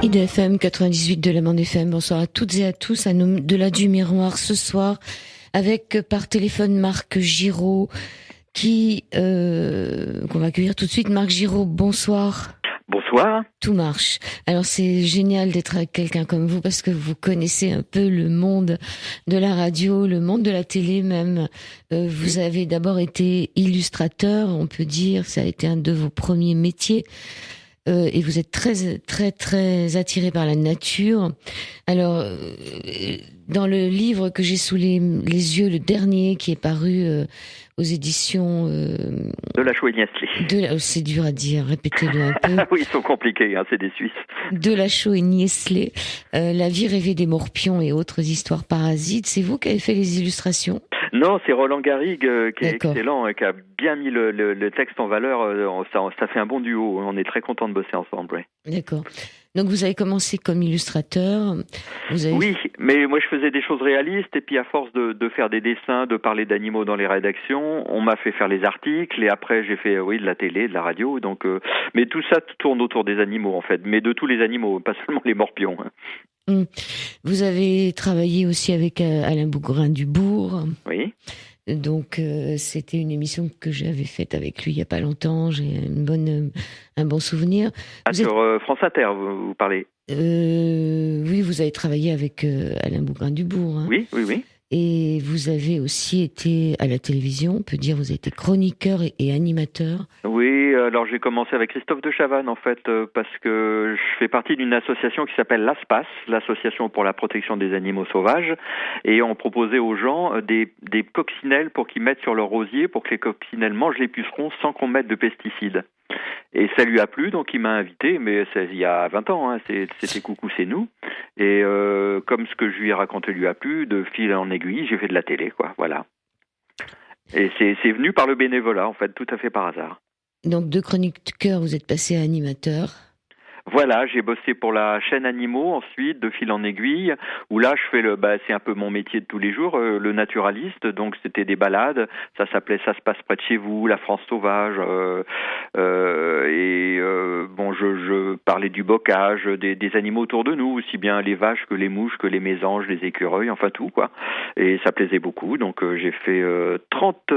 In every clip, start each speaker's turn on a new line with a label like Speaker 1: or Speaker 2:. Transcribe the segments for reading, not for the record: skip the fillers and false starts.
Speaker 1: IDFM 98 de la Bande FM. Bonsoir à toutes et à tous. À nous de la du miroir ce soir avec par téléphone Marc Giraud qu'on va accueillir tout de suite. Marc Giraud, bonsoir.
Speaker 2: Bonsoir.
Speaker 1: Tout marche. Alors c'est génial d'être avec quelqu'un comme vous parce que vous connaissez un peu le monde de la radio, le monde de la télé même. Vous avez d'abord été illustrateur, on peut dire, ça a été un de vos premiers métiers. Et vous êtes très attiré par la nature. Alors, dans le livre que j'ai sous les yeux, le dernier qui est paru aux éditions
Speaker 2: de Lachaud et Niestlé.
Speaker 1: C'est dur à dire, répétez-le un peu.
Speaker 2: Oui, ils sont compliqués, c'est des Suisses.
Speaker 1: De Lachaud et Niestlé, La vie rêvée des morpions et autres histoires parasites. C'est vous qui avez fait les illustrations ?
Speaker 2: Non, c'est Roland Garrigue qui est excellent et qui a bien mis le texte en valeur. Ça fait un bon duo. On est très contents de bosser ensemble. Oui.
Speaker 1: D'accord. Donc vous avez commencé comme illustrateur.
Speaker 2: Oui, mais moi je faisais des choses réalistes et puis à force de faire des dessins, de parler d'animaux dans les rédactions, on m'a fait faire les articles et après j'ai fait de la télé, de la radio. Donc, mais tout ça tourne autour des animaux en fait, mais de tous les animaux, pas seulement les morpions.
Speaker 1: Vous avez travaillé aussi avec Alain Bougrain-Dubourg.
Speaker 2: Oui.
Speaker 1: Donc c'était une émission que j'avais faite avec lui il y a pas longtemps. J'ai un bon souvenir.
Speaker 2: Sur France Inter, vous parlez.
Speaker 1: Oui, vous avez travaillé avec Alain Bougrain-Dubourg. Hein.
Speaker 2: Oui.
Speaker 1: Et vous avez aussi été à la télévision, on peut dire, vous avez été chroniqueur et animateur.
Speaker 2: Oui, alors j'ai commencé avec Christophe de Chavannes en fait, parce que je fais partie d'une association qui s'appelle l'ASPAS, l'Association pour la protection des animaux sauvages, et on proposait aux gens des coccinelles pour qu'ils mettent sur leur rosier, pour que les coccinelles mangent les pucerons sans qu'on mette de pesticides. Et ça lui a plu, donc il m'a invité, mais c'est il y a 20 ans, c'était Coucou, c'est nous. Et comme ce que je lui ai raconté lui a plu, de fil en aiguille, j'ai fait de la télé, quoi, voilà. Et c'est venu par le bénévolat, en fait, tout à fait par hasard.
Speaker 1: Donc de chroniqueur, vous êtes passé à animateur.
Speaker 2: Voilà, j'ai bossé pour la chaîne Animaux ensuite, de fil en aiguille, où là je fais c'est un peu mon métier de tous les jours, le naturaliste, donc c'était des balades, ça s'appelait Ça se passe près de chez vous, La France sauvage, je parlais du bocage, des animaux autour de nous, aussi bien les vaches que les mouches, que les mésanges, les écureuils, enfin tout quoi, et ça plaisait beaucoup, donc j'ai fait 30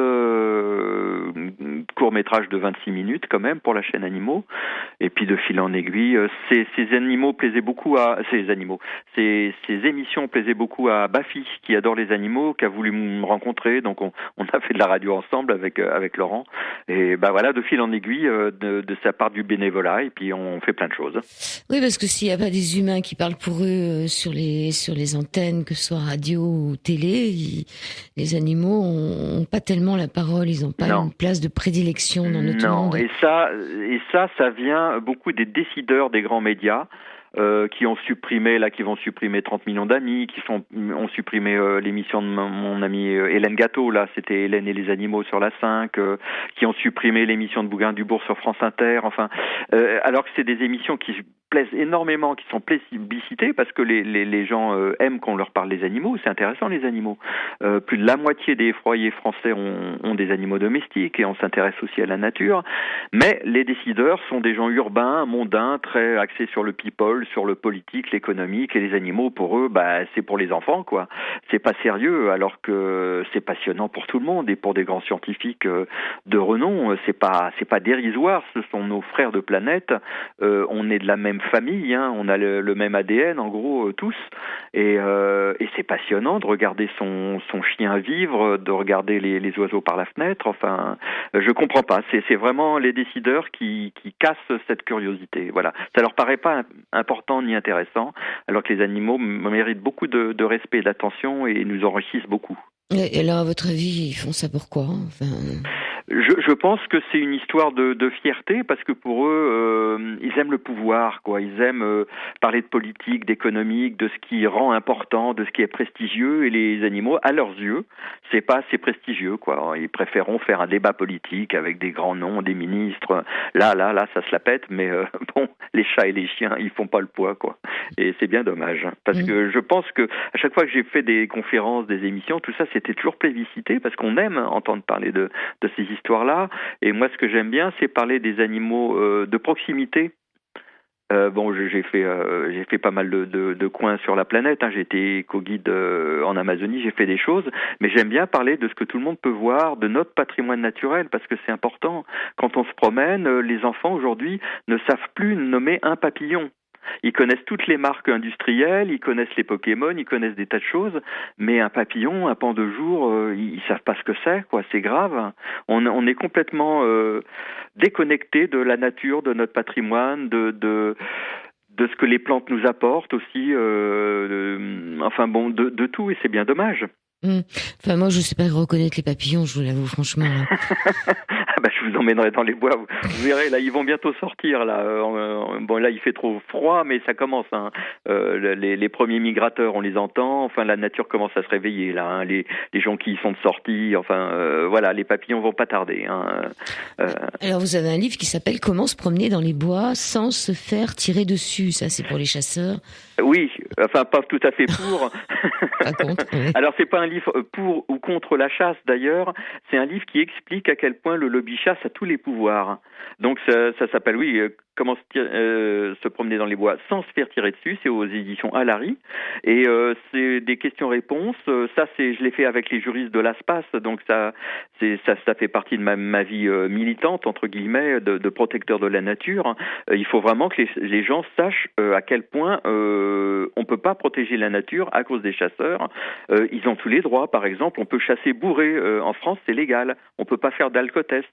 Speaker 2: courts-métrages de 26 minutes quand même pour la chaîne Animaux, et puis de fil en aiguille, ces émissions plaisaient beaucoup à Bafi, qui adore les animaux, qui a voulu me rencontrer, donc on a fait de la radio ensemble avec Laurent, et voilà, de fil en aiguille, de sa part du bénévolat, et puis on fait plein de choses.
Speaker 1: Oui, parce que s'il n'y a pas des humains qui parlent pour eux sur les antennes, que ce soit radio ou télé, les animaux ont pas tellement la parole, ils n'ont pas une place de prédilection dans notre monde.
Speaker 2: Et ça vient beaucoup des décideurs des grands médias, qui vont supprimer 30 millions d'amis, ont supprimé l'émission de mon amie Hélène Gâteau, là c'était Hélène et les animaux sur la 5, qui ont supprimé l'émission de Bougrain-Dubourg sur France Inter, enfin, alors que c'est des émissions qui plaisent énormément, qui sont plébiscitées parce que les gens aiment qu'on leur parle des animaux, c'est intéressant les animaux. Plus de la moitié des foyers français ont des animaux domestiques et on s'intéresse aussi à la nature, mais les décideurs sont des gens urbains, mondains, très axés sur le people, sur le politique, l'économique, et les animaux pour eux, c'est pour les enfants quoi. C'est pas sérieux, alors que c'est passionnant pour tout le monde et pour des grands scientifiques de renom. C'est pas dérisoire. Ce sont nos frères de planète. On est de la même famille, on a le même ADN en gros tous. Et c'est passionnant de regarder son chien vivre, de regarder les oiseaux par la fenêtre. Enfin, je comprends pas. C'est vraiment les décideurs qui cassent cette curiosité. Voilà, ça leur paraît pas important ni intéressant, alors que les animaux méritent beaucoup de respect et d'attention et nous enrichissent beaucoup.
Speaker 1: Et alors, à votre avis, ils font ça pourquoi ?
Speaker 2: Je pense que c'est une histoire de fierté, parce que pour eux, ils aiment le pouvoir, quoi. Ils aiment parler de politique, d'économique, de ce qui rend important, de ce qui est prestigieux, et les animaux, à leurs yeux, c'est pas assez prestigieux, quoi. Ils préféreront faire un débat politique avec des grands noms, des ministres. Là, ça se la pète, mais les chats et les chiens, ils font pas le poids, quoi. Et c'est bien dommage, parce que je pense que à chaque fois que j'ai fait des conférences, des émissions, tout ça, c'était toujours plébiscité, parce qu'on aime entendre parler de ces histoires-là. Et moi, ce que j'aime bien, c'est parler des animaux de proximité. J'ai fait pas mal de coins sur la planète. J'ai été éco-guide en Amazonie, j'ai fait des choses, mais j'aime bien parler de ce que tout le monde peut voir, de notre patrimoine naturel, parce que c'est important. Quand on se promène, les enfants aujourd'hui ne savent plus nommer un papillon. Ils connaissent toutes les marques industrielles, ils connaissent les Pokémon, ils connaissent des tas de choses, mais un papillon, un pan de jour, ils savent pas ce que c'est, quoi. C'est grave. On est complètement déconnecté de la nature, de notre patrimoine, de ce que les plantes nous apportent aussi, de tout, et c'est bien dommage.
Speaker 1: Enfin, moi, je sais pas reconnaître les papillons, je vous l'avoue, franchement.
Speaker 2: Je vous emmènerai dans les bois. Vous verrez, là, ils vont bientôt sortir. Là, là, il fait trop froid, mais ça commence. Les premiers migrateurs, on les entend. Enfin, la nature commence à se réveiller. Là, les gens qui y sont sortis. Voilà, les papillons vont pas tarder.
Speaker 1: Alors, vous avez un livre qui s'appelle Comment se promener dans les bois sans se faire tirer dessus. Ça, c'est pour les chasseurs.
Speaker 2: Oui, enfin pas tout à fait pour.
Speaker 1: Pas contre, oui.
Speaker 2: Alors c'est pas un livre pour ou contre la chasse d'ailleurs, c'est un livre qui explique à quel point le lobby chasse a tous les pouvoirs. Donc ça s'appelle Comment se promener dans les bois sans se faire tirer dessus, c'est aux éditions Alary et c'est des questions-réponses. Ça je l'ai fait avec les juristes de l'ASPAS, donc ça fait partie de ma vie militante entre guillemets de protecteur de la nature. Il faut vraiment que les gens sachent à quel point on peut pas protéger la nature à cause des chasseurs. Ils ont tous les droits. Par exemple, on peut chasser bourré. En France, c'est légal. On peut pas faire d'alcotest.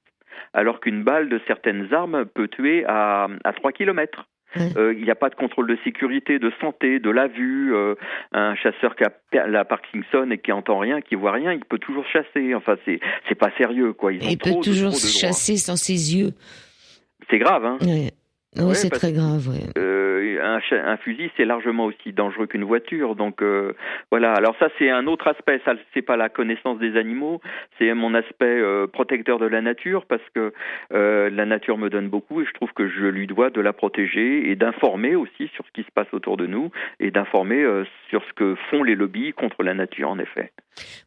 Speaker 2: Alors qu'une balle de certaines armes peut tuer à 3 kilomètres. Il n'y a pas de contrôle de sécurité, de santé, de la vue. Un chasseur qui a la Parkinson et qui entend rien, qui voit rien, il peut toujours chasser. Enfin, c'est pas sérieux, quoi.
Speaker 1: Il peut toujours chasser sans ses yeux.
Speaker 2: C'est grave, hein.
Speaker 1: Oui, c'est très grave. Ouais.
Speaker 2: Un fusil, c'est largement aussi dangereux qu'une voiture. Donc voilà. Alors ça, c'est un autre aspect. Ça, c'est pas la connaissance des animaux, c'est mon aspect protecteur de la nature, parce que la nature me donne beaucoup et je trouve que je lui dois de la protéger et d'informer aussi sur ce qui se passe autour de nous et d'informer sur ce que font les lobbies contre la nature, en effet.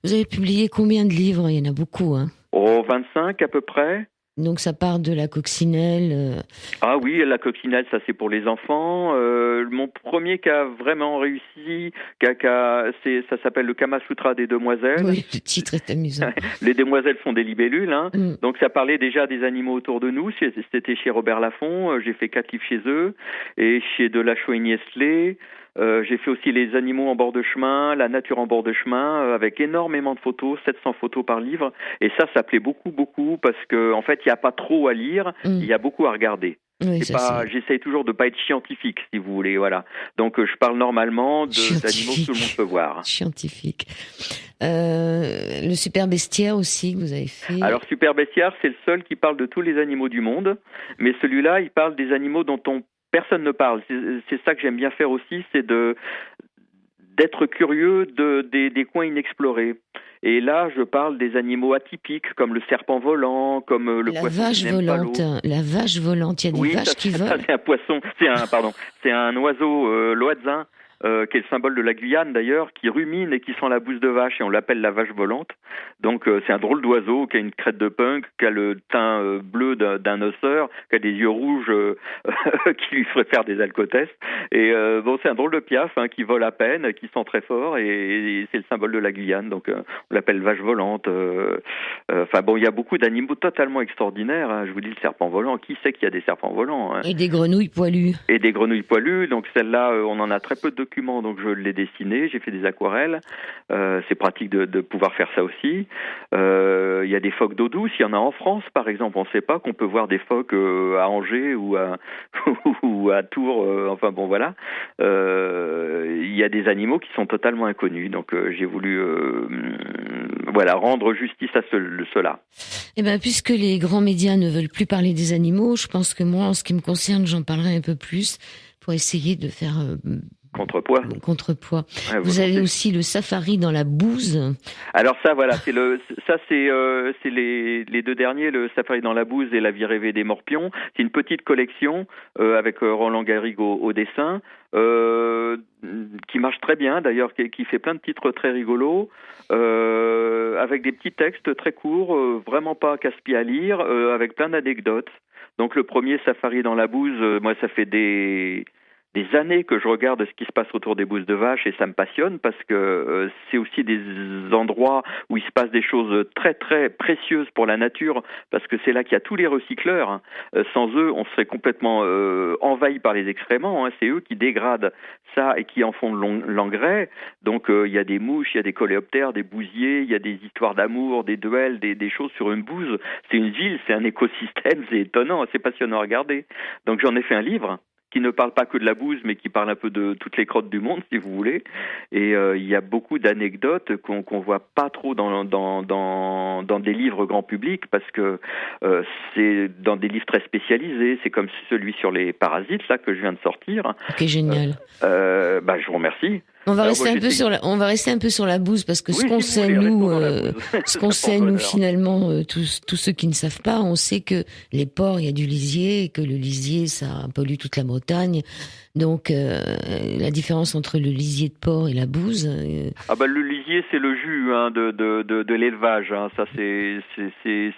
Speaker 1: Vous avez publié combien de livres? Il y en a beaucoup, hein.
Speaker 2: 25 à peu près.
Speaker 1: Donc ça part de la coccinelle.
Speaker 2: Ah oui, la coccinelle, ça c'est pour les enfants. Mon premier qui a vraiment réussi, ça s'appelle le Kama Sutra des demoiselles.
Speaker 1: Oui, le titre est amusant.
Speaker 2: Les demoiselles font des libellules, hein. Donc ça parlait déjà des animaux autour de nous. C'était chez Robert Laffont. J'ai fait 4 livres chez eux et chez Delachaux et Niestlé. J'ai fait aussi les animaux en bord de chemin, la nature en bord de chemin, avec énormément de photos, 700 photos par livre. Et ça plaît beaucoup, parce que en fait, il n'y a pas trop à lire, il y a beaucoup à regarder.
Speaker 1: Oui,
Speaker 2: j'essaye toujours de pas être scientifique, si vous voulez, voilà. Donc je parle normalement d'animaux que tout le monde peut voir.
Speaker 1: Scientifique. Le super bestiaire aussi que vous avez fait.
Speaker 2: Alors super bestiaire, c'est le seul qui parle de tous les animaux du monde, mais celui-là, il parle des animaux dont personne ne parle. C'est ça que j'aime bien faire aussi, c'est d'être curieux des coins inexplorés. Et là, je parle des animaux atypiques, comme le serpent volant, comme le poisson.
Speaker 1: La vache volante, il y a des vaches qui volent.
Speaker 2: C'est un poisson, c'est un oiseau loisin, qui est le symbole de la Guyane d'ailleurs, qui rumine et qui sent la bouse de vache, et on l'appelle la vache volante. Donc c'est un drôle d'oiseau qui a une crête de punk, qui a le teint bleu d'un osseur, qui a des yeux rouges qui lui feraient faire des alcotests. Et c'est un drôle de piaf qui vole à peine, qui sent très fort, et c'est le symbole de la Guyane. Donc on l'appelle vache volante. Il y a beaucoup d'animaux totalement extraordinaires. Hein. Je vous dis, le serpent volant, qui sait qu'il y a des serpents volants, hein.
Speaker 1: Et des grenouilles poilues.
Speaker 2: Donc celle-là, on en a très peu de documents, donc je l'ai dessiné, j'ai fait des aquarelles. C'est pratique de pouvoir faire ça aussi. Il y a des phoques d'eau douce, il y en a en France par exemple. On ne sait pas qu'on peut voir des phoques à Angers ou à Tours. Voilà. Il y a des animaux qui sont totalement inconnus, donc j'ai voulu rendre justice à cela.
Speaker 1: Eh bien, puisque les grands médias ne veulent plus parler des animaux, je pense que moi, en ce qui me concerne, j'en parlerai un peu plus pour essayer de faire contrepoids. Ouais, vous avez aussi le safari dans la bouse.
Speaker 2: Alors ça, voilà, c'est les deux derniers, le safari dans la bouse et la vie rêvée des morpions. C'est une petite collection avec Roland Garrigue au dessin, qui marche très bien d'ailleurs, qui fait plein de titres très rigolos, avec des petits textes très courts, vraiment pas casse-pied à lire, avec plein d'anecdotes. Donc le premier Safari dans la bouse, moi ça fait des années que je regarde ce qui se passe autour des bouses de vache et ça me passionne parce que c'est aussi des endroits où il se passe des choses très très précieuses pour la nature parce que c'est là qu'il y a tous les recycleurs. Hein. Sans eux, on serait complètement envahi par les excréments. Hein. C'est eux qui dégradent ça et qui en font l'engrais. Donc il y a des mouches, il y a des coléoptères, des bousiers, il y a des histoires d'amour, des duels, des choses sur une bouse. C'est une ville, c'est un écosystème, c'est étonnant, c'est passionnant à regarder. Donc j'en ai fait un livre qui ne parle pas que de la bouse, mais qui parle un peu de toutes les crottes du monde, si vous voulez. Et il y a beaucoup d'anecdotes qu'on voit pas trop dans des livres grand public, parce que c'est dans des livres très spécialisés. C'est comme celui sur les parasites, là, que je viens de sortir.
Speaker 1: Ok, génial.
Speaker 2: Je vous remercie.
Speaker 1: On va rester un peu sur la bouse parce que ce qu'on sait nous finalement tous ceux qui ne savent pas, on sait que les porcs, il y a du lisier et que le lisier ça pollue toute la Bretagne. Donc la différence entre le lisier de porc et la bouse.
Speaker 2: Le lisier c'est le jus de l'élevage. Hein. Ça c'est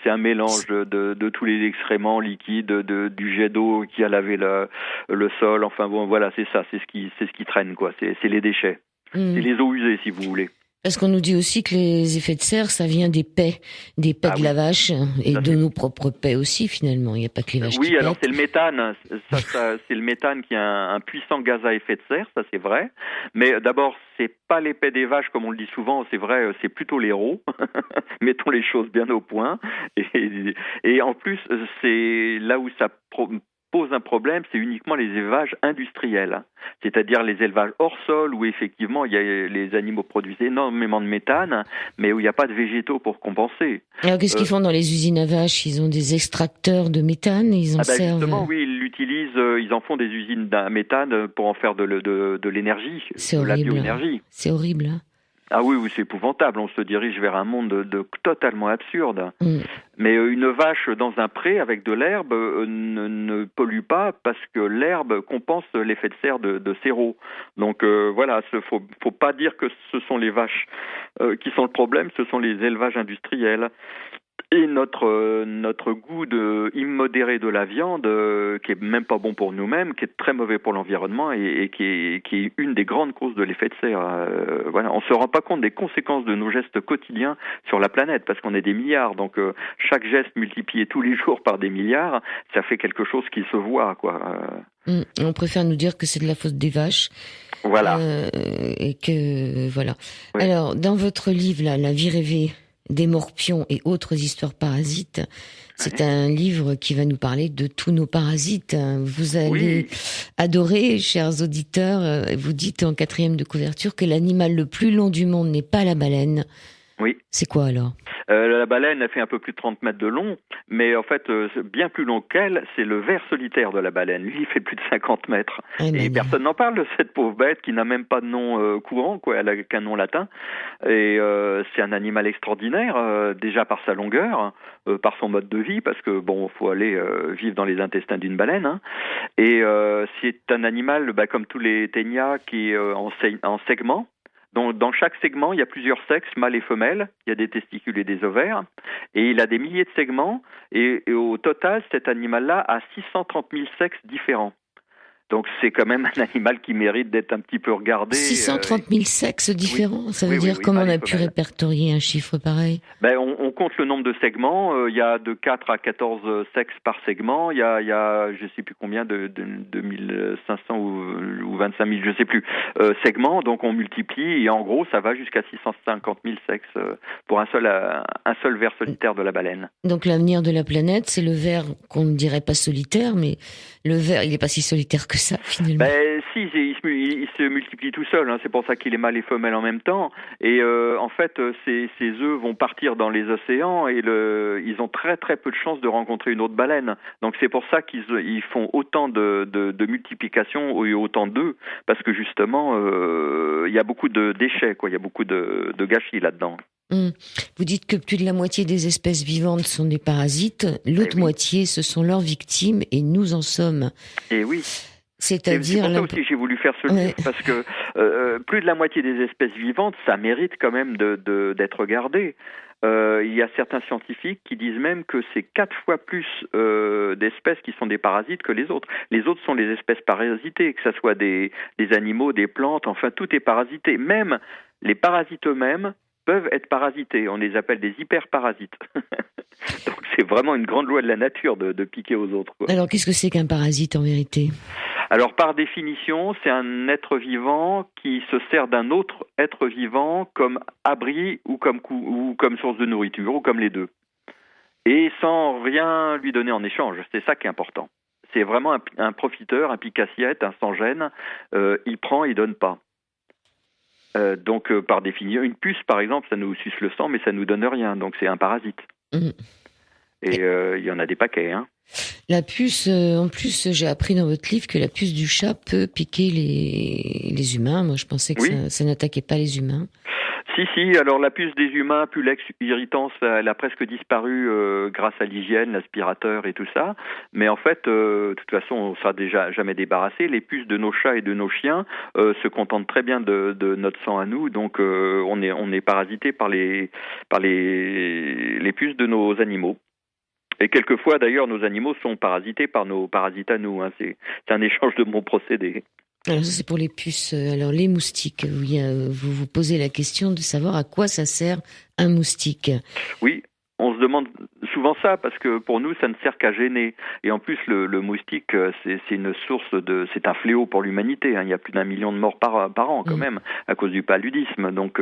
Speaker 2: un mélange de tous les excréments liquides, du jet d'eau qui a lavé le sol. Enfin bon voilà c'est ça, c'est ce qui traîne quoi. C'est les déchets. C'est les eaux usées, si vous voulez.
Speaker 1: Parce qu'on nous dit aussi que les effets de serre, ça vient des paies de la vache et de nos propres paies aussi, finalement. Il n'y a pas que les vaches qui pètent.
Speaker 2: Oui, alors c'est le méthane. C'est le méthane qui est un puissant gaz à effet de serre, ça c'est vrai. Mais d'abord, c'est pas les paies des vaches, comme on le dit souvent, c'est vrai, c'est plutôt l'héros. Mettons les choses bien au point. Et en plus, c'est là où ça pose un problème, c'est uniquement les élevages industriels, c'est-à-dire les élevages hors sol où effectivement les animaux produisent énormément de méthane, mais où il n'y a pas de végétaux pour compenser.
Speaker 1: Alors qu'est-ce qu'ils font dans les usines à vaches? Ils ont des extracteurs de méthane, ils en servent.
Speaker 2: Justement, oui, ils l'utilisent, ils en font des usines à méthane pour en faire de l'énergie,
Speaker 1: c'est
Speaker 2: horrible.
Speaker 1: La
Speaker 2: bioénergie.
Speaker 1: C'est horrible. Hein.
Speaker 2: Ah oui, c'est épouvantable. On se dirige vers un monde de totalement absurde. Mais une vache dans un pré avec de l'herbe ne pollue pas parce que l'herbe compense l'effet de serre de séraux. Donc voilà, faut pas dire que ce sont les vaches qui sont le problème, ce sont les élevages industriels. Et notre goût immodéré de la viande, qui est même pas bon pour nous-mêmes, qui est très mauvais pour l'environnement et qui est une des grandes causes de l'effet de serre. Voilà, on se rend pas compte des conséquences de nos gestes quotidiens sur la planète, parce qu'on est des milliards. Donc chaque geste multiplié tous les jours par des milliards, ça fait quelque chose qui se voit, quoi.
Speaker 1: On préfère nous dire que c'est de la faute des vaches.
Speaker 2: Voilà.
Speaker 1: Et que voilà.
Speaker 2: Oui.
Speaker 1: Alors dans votre livre là, La vie rêvée des morpions et autres histoires parasites. C'est un livre qui va nous parler de tous nos parasites. Vous allez adorer, chers auditeurs. Vous dites en 4e de couverture que l'animal le plus long du monde n'est pas la baleine.
Speaker 2: Oui.
Speaker 1: C'est quoi alors ?
Speaker 2: La baleine a fait un peu plus de 30 mètres de long, mais en fait, bien plus long qu'elle, c'est le ver solitaire de la baleine. Lui, il fait plus de 50 mètres. Et personne n'en parle de cette pauvre bête qui n'a même pas de nom courant, quoi. Elle a qu'un nom latin. Et c'est un animal extraordinaire, déjà par sa longueur, par son mode de vie, parce que bon, faut aller vivre dans les intestins d'une baleine. Hein. Et c'est un animal, comme tous les ténias, qui est en segments. Dans chaque segment, il y a plusieurs sexes, mâles et femelles. Il y a des testicules et des ovaires. Et il a des milliers de segments. Et au total, cet animal-là a 630 000 sexes différents. Donc c'est quand même un animal qui mérite d'être un petit peu regardé.
Speaker 1: 630 000 sexes différents, ça veut dire comment on a pu répertorier un chiffre pareil ?
Speaker 2: On compte le nombre de segments, il y a de 4 à 14 sexes par segment, il y a je sais plus combien, de 2500 ou 25 000, je sais plus, segments, donc on multiplie et en gros ça va jusqu'à 650 000 sexes pour un seul ver solitaire de la baleine.
Speaker 1: Donc l'avenir de la planète, c'est le ver qu'on ne dirait pas solitaire, mais le ver, il n'est pas si solitaire que ça, finalement.
Speaker 2: Si, il se multiplie tout seul, hein, c'est pour ça qu'il est mâle et femelle en même temps. Et en fait, ces œufs vont partir dans les océans et ils ont très très peu de chances de rencontrer une autre baleine. Donc c'est pour ça qu'ils font autant de multiplication et autant d'œufs, parce que justement, il y a beaucoup de déchets, quoi. Il y a beaucoup de gâchis là-dedans.
Speaker 1: Vous dites que plus de la moitié des espèces vivantes sont des parasites, l'autre moitié ce sont leurs victimes et nous en sommes.
Speaker 2: Et oui.
Speaker 1: C'est-à-dire
Speaker 2: pour ça aussi que j'ai voulu faire ce livre, parce que plus de la moitié des espèces vivantes, ça mérite quand même d'être regardé. Il y a certains scientifiques qui disent même que c'est 4 fois plus d'espèces qui sont des parasites que les autres. Les autres sont les espèces parasitées, que ce soit des animaux, des plantes, enfin tout est parasité. Même les parasites eux-mêmes peuvent être parasités. On les appelle des hyperparasites. Donc c'est vraiment une grande loi de la nature de piquer aux autres, quoi.
Speaker 1: Alors, qu'est-ce que c'est qu'un parasite en vérité ?
Speaker 2: Alors par définition, c'est un être vivant qui se sert d'un autre être vivant comme abri ou comme source de nourriture, ou comme les deux. Et sans rien lui donner en échange. C'est ça qui est important. C'est vraiment un profiteur, un pique-assiette, un sans-gêne. Il prend, il donne pas. Donc par définition, une puce par exemple, ça nous suce le sang, mais ça nous donne rien. Donc c'est un parasite. Mmh. Et il y en a des paquets, hein.
Speaker 1: La puce, en plus, j'ai appris dans votre livre que la puce du chat peut piquer les humains. Moi, je pensais que ça n'attaquait pas les humains.
Speaker 2: Si, alors la puce des humains, Pulex irritans, elle a presque disparu grâce à l'hygiène, l'aspirateur et tout ça. Mais en fait, de toute façon, on ne sera déjà jamais débarrassé. Les puces de nos chats et de nos chiens se contentent très bien de notre sang à nous. Donc, on est parasité par les puces de nos animaux. Et quelquefois, d'ailleurs, nos animaux sont parasités par nos parasites à nous. Hein. C'est un échange de bons procédés.
Speaker 1: Alors ça, c'est pour les puces. Alors les moustiques, vous vous posez la question de savoir à quoi ça sert un moustique.
Speaker 2: Oui, on se demande souvent ça parce que pour nous, ça ne sert qu'à gêner. Et en plus, le moustique, c'est une source c'est un fléau pour l'humanité. Hein. Il y a plus d'1 million de morts par an quand même à cause du paludisme. Donc,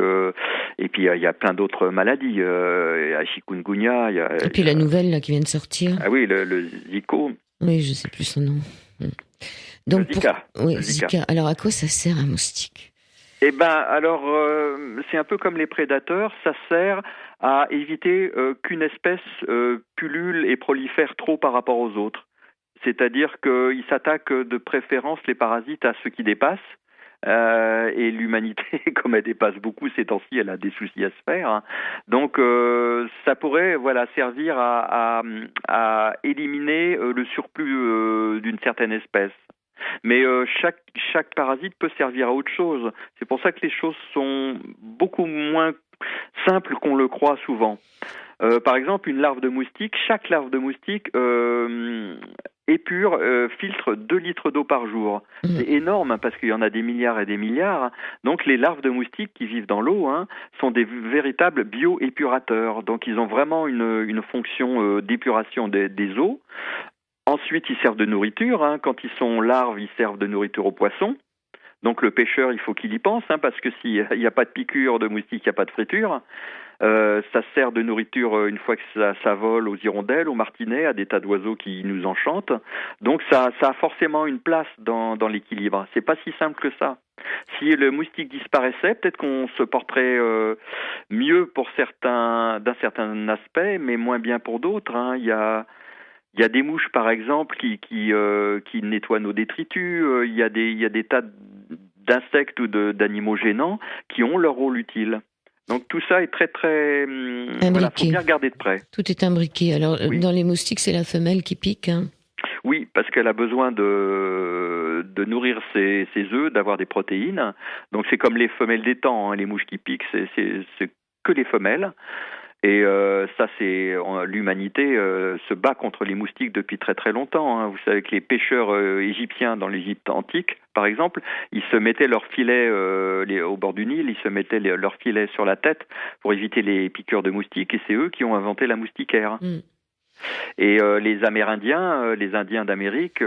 Speaker 2: et puis il y a plein d'autres maladies. Il y a chikungunya.
Speaker 1: Et puis la nouvelle là qui vient de sortir.
Speaker 2: Ah oui, le Zika.
Speaker 1: Oui, je sais plus son nom. Donc
Speaker 2: Zika.
Speaker 1: Zika. Alors à quoi ça sert un moustique ?
Speaker 2: Eh ben, alors, c'est un peu comme les prédateurs, ça sert à éviter qu'une espèce pullule et prolifère trop par rapport aux autres. C'est-à-dire qu'ils s'attaquent de préférence, les parasites, à ceux qui dépassent. Et l'humanité, comme elle dépasse beaucoup ces temps-ci, elle a des soucis à se faire. Hein. Donc, ça pourrait, servir à éliminer le surplus d'une certaine espèce. Mais chaque parasite peut servir à autre chose. C'est pour ça que les choses sont beaucoup moins simples qu'on le croit souvent. Par exemple, une larve de moustique, chaque larve de moustique épure, filtre 2 litres d'eau par jour. C'est énorme parce qu'il y en a des milliards et des milliards. Donc les larves de moustiques qui vivent dans l'eau sont des véritables bio-épurateurs. Donc ils ont vraiment une fonction d'épuration des eaux. Ensuite, ils servent de nourriture. Quand ils sont larves, ils servent de nourriture aux poissons. Donc le pêcheur, il faut qu'il y pense, parce que s'il n'y a pas de piqûre de moustique, il n'y a pas de friture. Ça sert de nourriture une fois que ça vole aux hirondelles, aux martinets, à des tas d'oiseaux qui nous enchantent. Donc ça a forcément une place dans l'équilibre. C'est pas si simple que ça. Si le moustique disparaissait, peut-être qu'on se porterait mieux pour d'un certain aspect, mais moins bien pour d'autres. Il y a des mouches, par exemple, qui nettoient nos détritus. Il y a des tas d'insectes ou d'animaux gênants qui ont leur rôle utile. Donc tout ça est très très... Voilà, faut bien regarder de près.
Speaker 1: Tout est imbriqué. Alors dans les moustiques, c'est la femelle qui pique.
Speaker 2: Oui, parce qu'elle a besoin de nourrir ses œufs, d'avoir des protéines. Donc c'est comme les femelles d'étang, les mouches qui piquent, c'est que les femelles. Et ça, l'humanité se bat contre les moustiques depuis très très longtemps. Vous savez que les pêcheurs égyptiens dans l'Égypte antique, par exemple, ils se mettaient leurs filets au bord du Nil, ils se mettaient leurs filets sur la tête pour éviter les piqûres de moustiques, et c'est eux qui ont inventé la moustiquaire. Et les Amérindiens, les Indiens d'Amérique,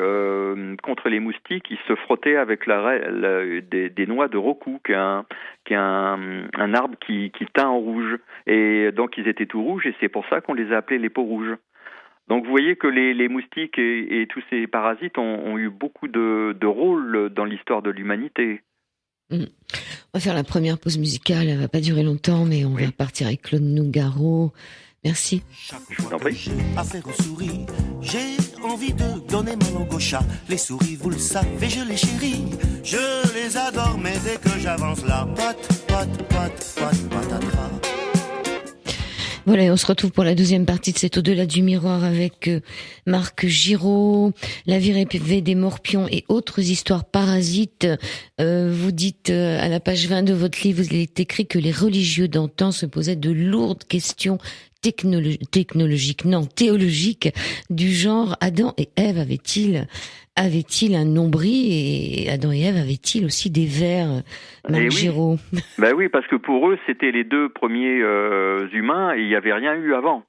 Speaker 2: contre les moustiques, ils se frottaient avec des noix de roku, qui est un arbre qui teint en rouge. Et donc ils étaient tout rouges, et c'est pour ça qu'on les a appelés les peaux rouges. Donc vous voyez que les moustiques et tous ces parasites ont eu beaucoup de rôles dans l'histoire de l'humanité.
Speaker 1: On va faire la première pause musicale, elle va pas durer longtemps, mais on va partir avec Claude Nougaro. Merci.
Speaker 2: Je vous en prie.
Speaker 3: Affaire aux souris, j'ai envie de donner ma langue au chat. Les souris, vous le savez, je les chéris. Je les adore, mais dès que j'avance là, patatras.
Speaker 1: Voilà, et on se retrouve pour la deuxième partie de cet Au-delà du miroir avec Marc Giraud, la vie rêvée des morpions et autres histoires parasites. Vous dites à la page 20 de votre livre, il est écrit que les religieux d'antan se posaient de lourdes questions théologiques du genre Adam et Ève avaient-ils un nombril et Adam et Ève avaient-ils aussi des vers, Marc Giraud?
Speaker 2: Ben oui, parce que pour eux, c'était les deux premiers humains et il n'y avait rien eu avant.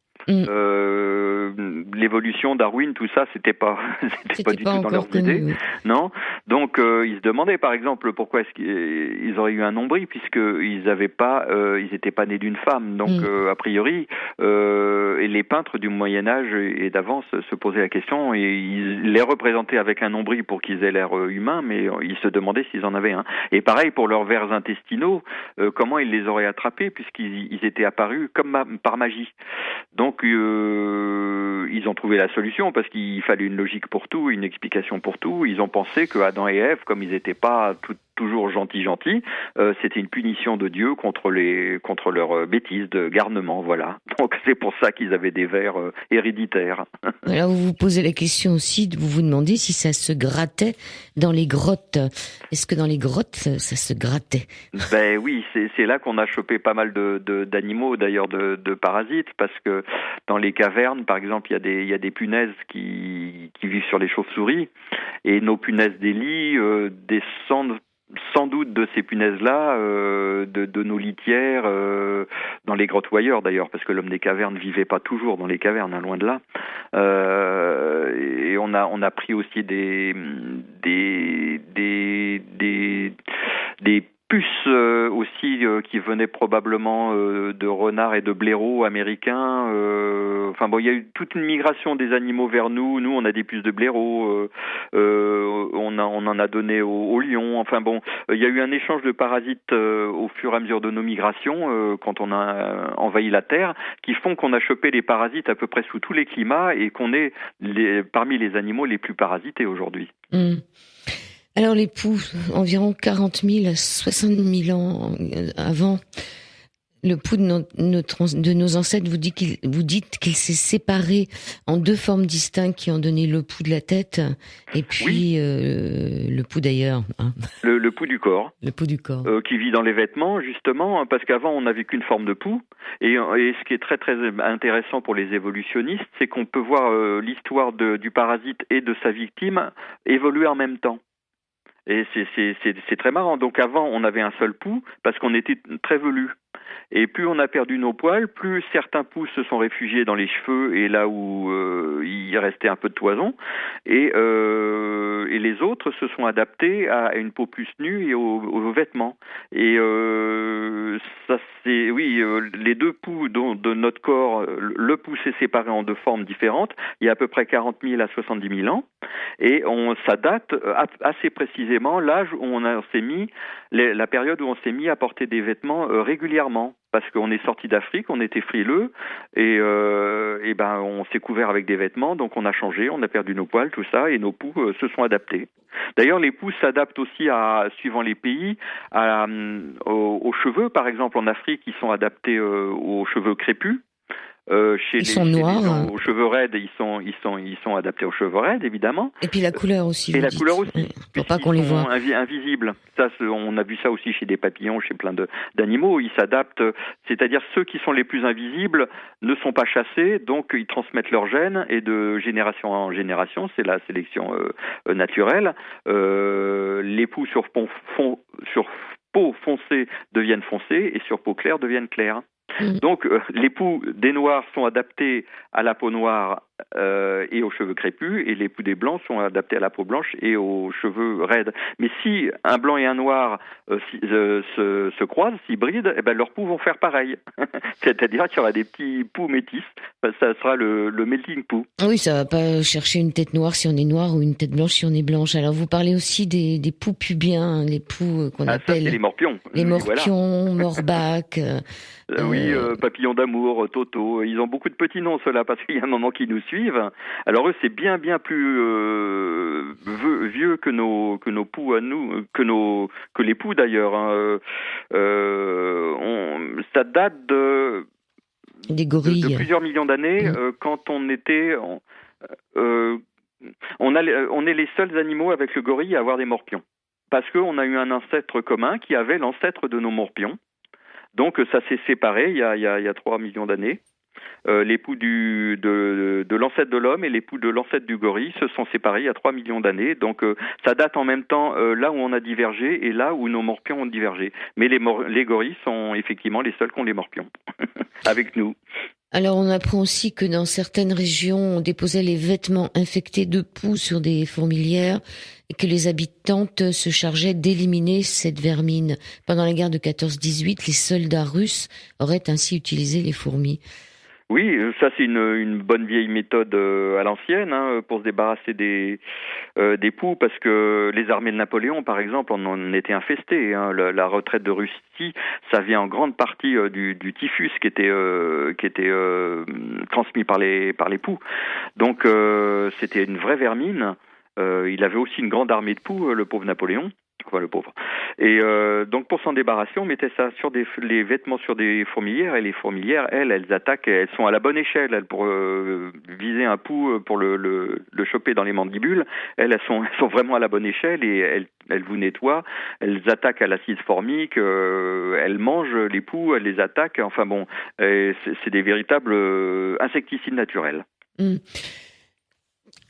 Speaker 2: L'évolution, Darwin, tout ça, c'était pas du tout dans leurs idées, oui. Non. Donc ils se demandaient, par exemple, pourquoi est-ce qu'ils auraient eu un nombril, puisqu'ils n'étaient pas nés d'une femme. Donc a priori, et les peintres du Moyen Âge et d'avance se posaient la question et ils les représentaient avec un nombril pour qu'ils aient l'air humains, mais ils se demandaient s'ils en avaient un. Et pareil pour leurs vers intestinaux, comment ils les auraient attrapés, puisqu'ils étaient apparus comme par magie. Donc ils ont trouvé la solution parce qu'il fallait une logique pour tout, une explication pour tout. Ils ont pensé que Adam et Ève, comme ils n'étaient pas toujours gentils, c'était une punition de Dieu contre leurs bêtises de garnement, voilà. Donc c'est pour ça qu'ils avaient des vers héréditaires.
Speaker 1: Alors vous vous posez la question aussi, vous vous demandez si ça se grattait dans les grottes. Est-ce que dans les grottes ça se grattait?
Speaker 2: Ben oui, c'est là qu'on a chopé pas mal d'animaux, d'ailleurs de parasites, parce que dans les cavernes, par exemple, il y a des punaises qui vivent sur les chauves-souris, et nos punaises des lits descendent sans doute de ces punaises-là, de nos litières, dans les grottes ou ailleurs d'ailleurs, parce que l'homme des cavernes vivait pas toujours dans les cavernes, hein, loin de là. Et on a pris aussi des puces aussi qui venaient probablement de renards et de blaireaux américains. Enfin bon, il y a eu toute une migration des animaux vers nous. Nous, on a des puces de blaireaux. On en a donné aux lions. Enfin bon, il y a eu un échange de parasites au fur et à mesure de nos migrations quand on a envahi la Terre, qui font qu'on a chopé les parasites à peu près sous tous les climats et qu'on est parmi les animaux les plus parasités aujourd'hui.
Speaker 1: Alors les poux, environ 40 000 à 60 000 ans avant, le pouls de nos ancêtres, vous dites qu'il s'est séparé en deux formes distinctes qui ont donné le pouls de la tête et puis le pouls d'ailleurs. Hein.
Speaker 2: Le pouls du corps.
Speaker 1: Le pouls du corps.
Speaker 2: Qui vit dans les vêtements, justement, parce qu'avant on n'avait qu'une forme de pouls. Et ce qui est très très intéressant pour les évolutionnistes, c'est qu'on peut voir l'histoire du parasite et de sa victime évoluer en même temps. Et c'est très marrant. Donc avant, on avait un seul pouls parce qu'on était très velu. Et plus on a perdu nos poils, plus certains poux se sont réfugiés dans les cheveux et là où il restait un peu de toison. Et les autres se sont adaptés à une peau plus nue et aux vêtements. Et ça, c'est les deux poux de notre corps, le pouls s'est séparé en deux formes différentes. Il y a à peu près 40 000 à 70 000 ans. Et ça date assez précisément l'âge où on s'est mis, la période où on s'est mis à porter des vêtements régulièrement. Parce qu'on est sorti d'Afrique, on était frileux et on s'est couvert avec des vêtements, donc on a changé, on a perdu nos poils, tout ça, et nos poux se sont adaptés. D'ailleurs, les poux s'adaptent aussi suivant les pays, aux cheveux. Par exemple, en Afrique, ils sont adaptés aux cheveux crépus.
Speaker 1: Ils sont noirs.
Speaker 2: Aux cheveux raides, ils sont adaptés aux cheveux raides, évidemment.
Speaker 1: Et puis la couleur aussi.
Speaker 2: Et la couleur aussi.
Speaker 1: Pour pas qu'on les voit.
Speaker 2: Invisibles. Ça, on a vu ça aussi chez des papillons, chez plein d'animaux. Ils s'adaptent. C'est-à-dire ceux qui sont les plus invisibles ne sont pas chassés, donc ils transmettent leurs gènes et de génération en génération. C'est la sélection naturelle. Les poux sur peau foncée deviennent foncés et sur peau claire deviennent clairs. Donc les poux des noirs sont adaptés à la peau noire et aux cheveux crépus, et les poux des blancs sont adaptés à la peau blanche et aux cheveux raides. Mais si un blanc et un noir se croisent, s'hybrident, leurs poux vont faire pareil. C'est-à-dire qu'il y aura des petits poux métis. Ça sera le melting poux.
Speaker 1: Oui, ça va pas chercher une tête noire si on est noir ou une tête blanche si on est blanche. Alors vous parlez aussi des poux pubiens, les poux qu'on appelle...
Speaker 2: Ça, c'est les morpions.
Speaker 1: Les morpions,
Speaker 2: voilà.
Speaker 1: morbac...
Speaker 2: papillons d'amour, Toto, ils ont beaucoup de petits noms ceux-là parce qu'il y a un moment qu'ils nous suivent. Alors eux c'est bien plus vieux que nos poux à nous, que les poux d'ailleurs. Hein. Ça date
Speaker 1: Des gorilles.
Speaker 2: De plusieurs millions d'années, quand on était... on est les seuls animaux avec le gorille à avoir des morpions. Parce qu'on a eu un ancêtre commun qui avait l'ancêtre de nos morpions. Donc ça s'est séparé il y a 3 millions d'années. L'époux de l'ancêtre de l'homme et l'époux de l'ancêtre du gorille se sont séparés il y a 3 millions d'années. Donc ça date en même temps là où on a divergé et là où nos morpions ont divergé. Mais les gorilles sont effectivement les seuls qui ont les morpions avec nous.
Speaker 1: Alors on apprend aussi que dans certaines régions, on déposait les vêtements infectés de poux sur des fourmilières et que les habitantes se chargeaient d'éliminer cette vermine. Pendant la guerre de 14-18, les soldats russes auraient ainsi utilisé les fourmis.
Speaker 2: Oui, ça c'est une bonne vieille méthode à l'ancienne pour se débarrasser des poux, parce que les armées de Napoléon, par exemple, en étaient infestées. La retraite de Russie, ça vient en grande partie du typhus qui était transmis par les poux. Donc c'était une vraie vermine. Il avait aussi une grande armée de poux, le pauvre Napoléon. Quoi, le pauvre. Et donc pour s'en débarrasser, on mettait ça sur les vêtements sur des fourmilières, et les fourmilières, elles attaquent, elles sont à la bonne échelle, pour viser un poux, pour le choper dans les mandibules. Elles sont vraiment à la bonne échelle, et elles vous nettoient, elles attaquent à l'acide formique, elles mangent les poux, elles les attaquent. Enfin bon, c'est des véritables insecticides naturels.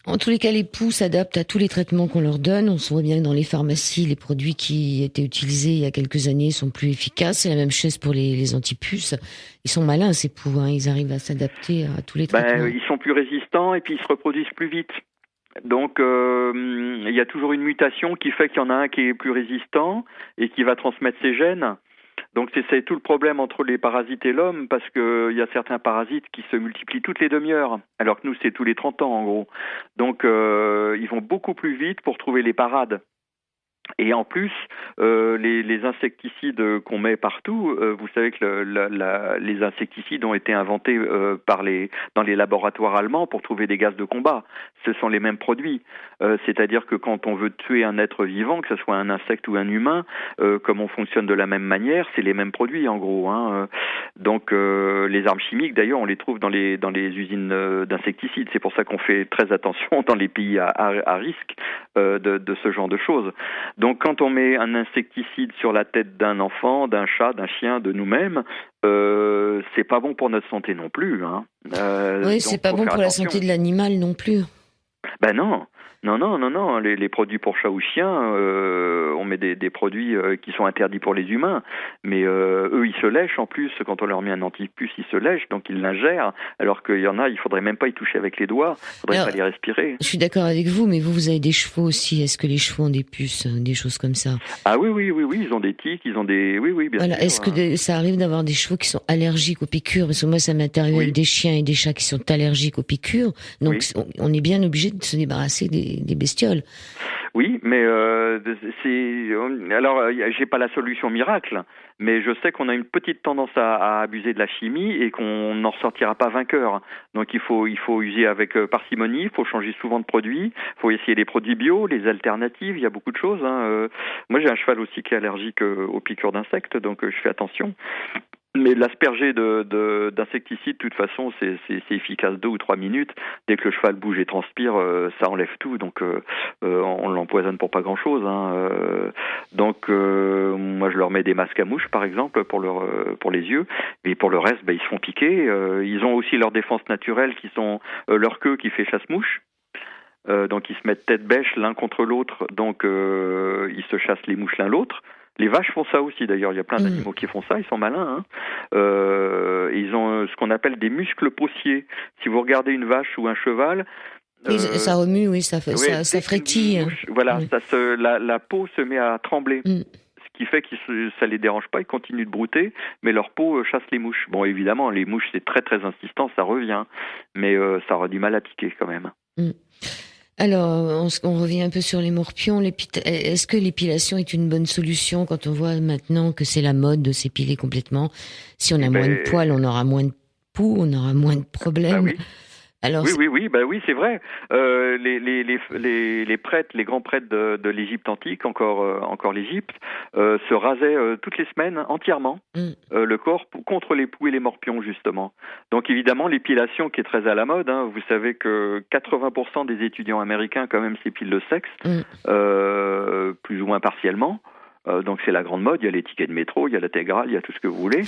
Speaker 1: En tous les cas, les poux s'adaptent à tous les traitements qu'on leur donne. On se voit bien que dans les pharmacies, les produits qui étaient utilisés il y a quelques années sont plus efficaces. C'est la même chose pour les antipuces. Ils sont malins, ces poux. Ils arrivent à s'adapter à tous les traitements.
Speaker 2: Ils sont plus résistants et puis ils se reproduisent plus vite. Donc, il y a toujours une mutation qui fait qu'il y en a un qui est plus résistant et qui va transmettre ses gènes. Donc c'est tout le problème entre les parasites et l'homme, parce que il y a certains parasites qui se multiplient toutes les demi-heures, alors que nous c'est tous les 30 ans en gros. Donc ils vont beaucoup plus vite pour trouver les parades. Et en plus, les insecticides qu'on met partout, vous savez que les insecticides ont été inventés dans les laboratoires allemands pour trouver des gaz de combat. Ce sont les mêmes produits. C'est-à-dire que quand on veut tuer un être vivant, que ce soit un insecte ou un humain, comme on fonctionne de la même manière, c'est les mêmes produits en gros. Donc les armes chimiques, d'ailleurs, on les trouve dans les usines d'insecticides. C'est pour ça qu'on fait très attention dans les pays à risque de ce genre de choses. Donc quand on met un insecticide sur la tête d'un enfant, d'un chat, d'un chien, de nous-mêmes, c'est pas bon pour notre santé non plus.
Speaker 1: Oui, c'est pas bon pour la santé de l'animal non plus.
Speaker 2: Ben non. Non. Les produits pour chat ou chien, on met des produits qui sont interdits pour les humains, mais eux, ils se lèchent en plus. Quand on leur met un antipuce, ils se lèchent, donc ils l'ingèrent, alors qu'il y en a, il faudrait même pas y toucher avec les doigts, il faudrait pas les respirer.
Speaker 1: Je suis d'accord avec vous, mais vous avez des chevaux aussi. Est-ce que les chevaux ont des puces, des choses comme ça?
Speaker 2: Ah oui, ils ont des tiques, ils ont des... Oui, bien sûr.
Speaker 1: Est-ce que ça arrive d'avoir des chevaux qui sont allergiques aux piqûres? Parce que moi, ça m'est arrivé avec des chiens et des chats qui sont allergiques aux piqûres, donc on est bien obligé de se débarrasser des bestioles.
Speaker 2: Oui, mais alors j'ai pas la solution miracle, mais je sais qu'on a une petite tendance à abuser de la chimie et qu'on n'en ressortira pas vainqueur. Donc il faut user avec parcimonie, il faut changer souvent de produits, il faut essayer les produits bio, les alternatives, il y a beaucoup de choses. Moi j'ai un cheval aussi qui est allergique aux piqûres d'insectes, donc je fais attention. Mais l'asperger d'insecticides, de toute façon, c'est efficace 2 ou 3 minutes. Dès que le cheval bouge et transpire, ça enlève tout. Donc, on l'empoisonne pour pas grand-chose. Donc, moi, je leur mets des masques à mouches, par exemple, pour les yeux. Et pour le reste, ils se font piquer. Ils ont aussi leur défense naturelle, qui sont leur queue qui fait chasse-mouche. Donc, ils se mettent tête bêche l'un contre l'autre. Donc, ils se chassent les mouches l'un l'autre. Les vaches font ça aussi, d'ailleurs. Il y a plein d'animaux qui font ça. Ils sont malins. Ils ont ce qu'on appelle des muscles pauciers. Si vous regardez une vache ou un cheval...
Speaker 1: ça remue, oui, ça frétille.
Speaker 2: Voilà, la peau se met à trembler. Ce qui fait que ça les dérange pas. Ils continuent de brouter, mais leur peau chasse les mouches. Bon, évidemment, les mouches, c'est très, très insistant. Ça revient. Mais ça aura du mal à piquer, quand même.
Speaker 1: Alors, on revient un peu sur les morpions. Est-ce que l'épilation est une bonne solution quand on voit maintenant que c'est la mode de s'épiler complètement? Si on a moins de poils, on aura moins de poux, on aura moins de problèmes. Alors,
Speaker 2: Oui, c'est vrai. Les prêtres, les grands prêtres de l'Égypte antique, encore l'Égypte, se rasaient toutes les semaines entièrement le corps contre les poux et les morpions justement. Donc évidemment l'épilation qui est très à la mode. Hein, vous savez que 80% des étudiants américains quand même s'épilent le sexe, plus ou moins partiellement. Donc c'est la grande mode, il y a les tickets de métro, il y a l'intégrale, il y a tout ce que vous voulez.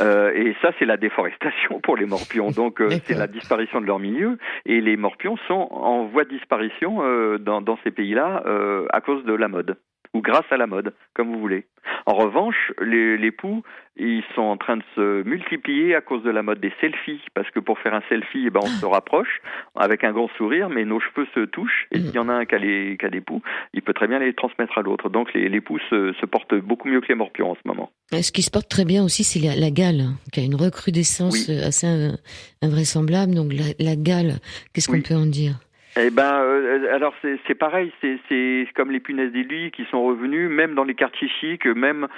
Speaker 2: Et ça, c'est la déforestation pour les morpions. Donc c'est la disparition de leur milieu. Et les morpions sont en voie de disparition dans ces pays-là à cause de la mode. Ou grâce à la mode, comme vous voulez. En revanche, les poux, ils sont en train de se multiplier à cause de la mode des selfies. Parce que pour faire un selfie, on se rapproche avec un grand sourire, mais nos cheveux se touchent. Et s'il y en a un qui a des poux, il peut très bien les transmettre à l'autre. Donc les poux se portent beaucoup mieux que les morpions en ce moment.
Speaker 1: Ce qui se porte très bien aussi, c'est la gale, qui a une recrudescence assez invraisemblable. Donc la gale, qu'est-ce qu'on peut en dire ?
Speaker 2: Alors c'est pareil, c'est comme les punaises des lits qui sont revenues, même dans les quartiers chics, même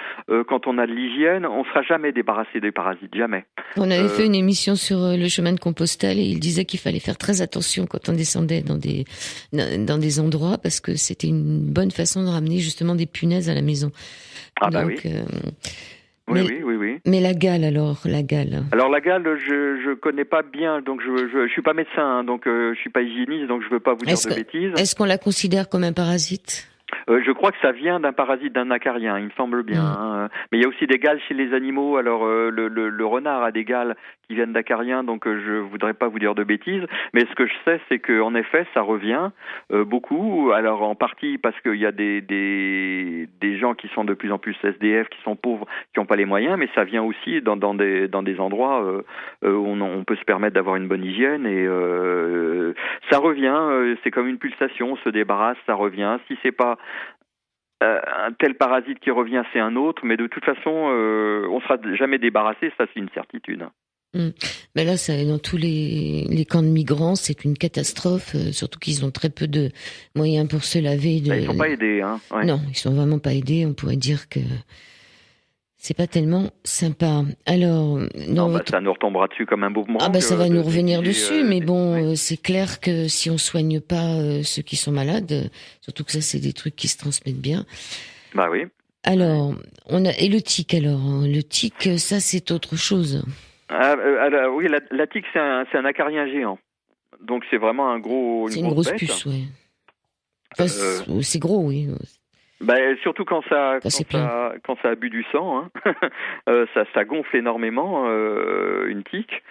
Speaker 2: quand on a de l'hygiène, on sera jamais débarrassé des parasites, jamais.
Speaker 1: On avait fait une émission sur le chemin de Compostelle et il disait qu'il fallait faire très attention quand on descendait dans des endroits parce que c'était une bonne façon de ramener justement des punaises à la maison.
Speaker 2: Oui.
Speaker 1: Mais la gale alors,
Speaker 2: Alors la gale, je connais pas bien, donc je suis pas médecin, donc je suis pas hygiéniste, donc je veux pas vous dire de bêtises.
Speaker 1: Est-ce qu'on la considère comme un parasite ?
Speaker 2: Je crois que ça vient d'un parasite d'un acarien, il me semble bien. Hein. Mais il y a aussi des gales chez les animaux. Alors le renard a des gales qui viennent d'acariens, donc je voudrais pas vous dire de bêtises. Mais ce que je sais, c'est que en effet, ça revient beaucoup. Alors en partie parce qu'il y a des gens qui sont de plus en plus SDF, qui sont pauvres, qui n'ont pas les moyens, mais ça vient aussi dans des endroits où on peut se permettre d'avoir une bonne hygiène et ça revient. C'est comme une pulsation, on se débarrasse, ça revient. Si c'est pas un tel parasite qui revient, c'est un autre, mais de toute façon, on sera jamais débarrassé, ça c'est une certitude.
Speaker 1: Mais là, ça, dans tous les camps de migrants, c'est une catastrophe, surtout qu'ils ont très peu de moyens pour se laver.
Speaker 2: Ils sont pas aidés, hein. Ouais.
Speaker 1: Non, ils sont vraiment pas aidés. On pourrait dire que c'est pas tellement sympa. Alors,
Speaker 2: ça nous retombera dessus comme un boomerang.
Speaker 1: Ça va nous revenir dessus, mais bon, c'est clair que si on soigne pas ceux qui sont malades, surtout que ça, c'est des trucs qui se transmettent bien.
Speaker 2: Bah oui.
Speaker 1: Alors, et le tic, le tic, ça, c'est autre chose.
Speaker 2: Oui, la tique, c'est un acarien géant. Donc c'est vraiment une grosse bête.
Speaker 1: Puce, oui. Enfin, c'est gros, oui.
Speaker 2: Surtout quand ça a bu du sang, hein. ça gonfle énormément une tique.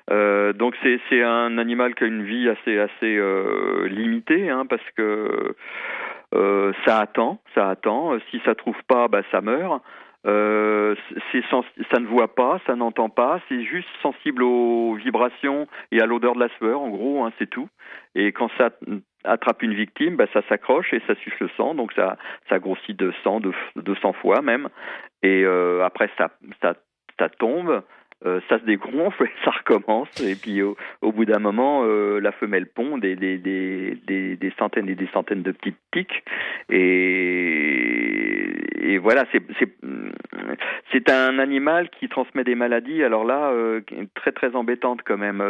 Speaker 2: Donc c'est un animal qui a une vie assez limitée, hein, parce que ça attend. Si ça trouve pas, ça meurt. Ça ne voit pas, ça n'entend pas, c'est juste sensible aux vibrations et à l'odeur de la sueur, en gros, hein, c'est tout. Et quand ça attrape une victime, ça s'accroche et ça suce le sang, donc ça grossit de 200 fois même. Et après ça tombe. Ça se dégonfle, ça recommence, et puis au bout d'un moment, la femelle pond des centaines et des centaines de petites tiques, et voilà, c'est un animal qui transmet des maladies. Alors là, très très embêtante quand même,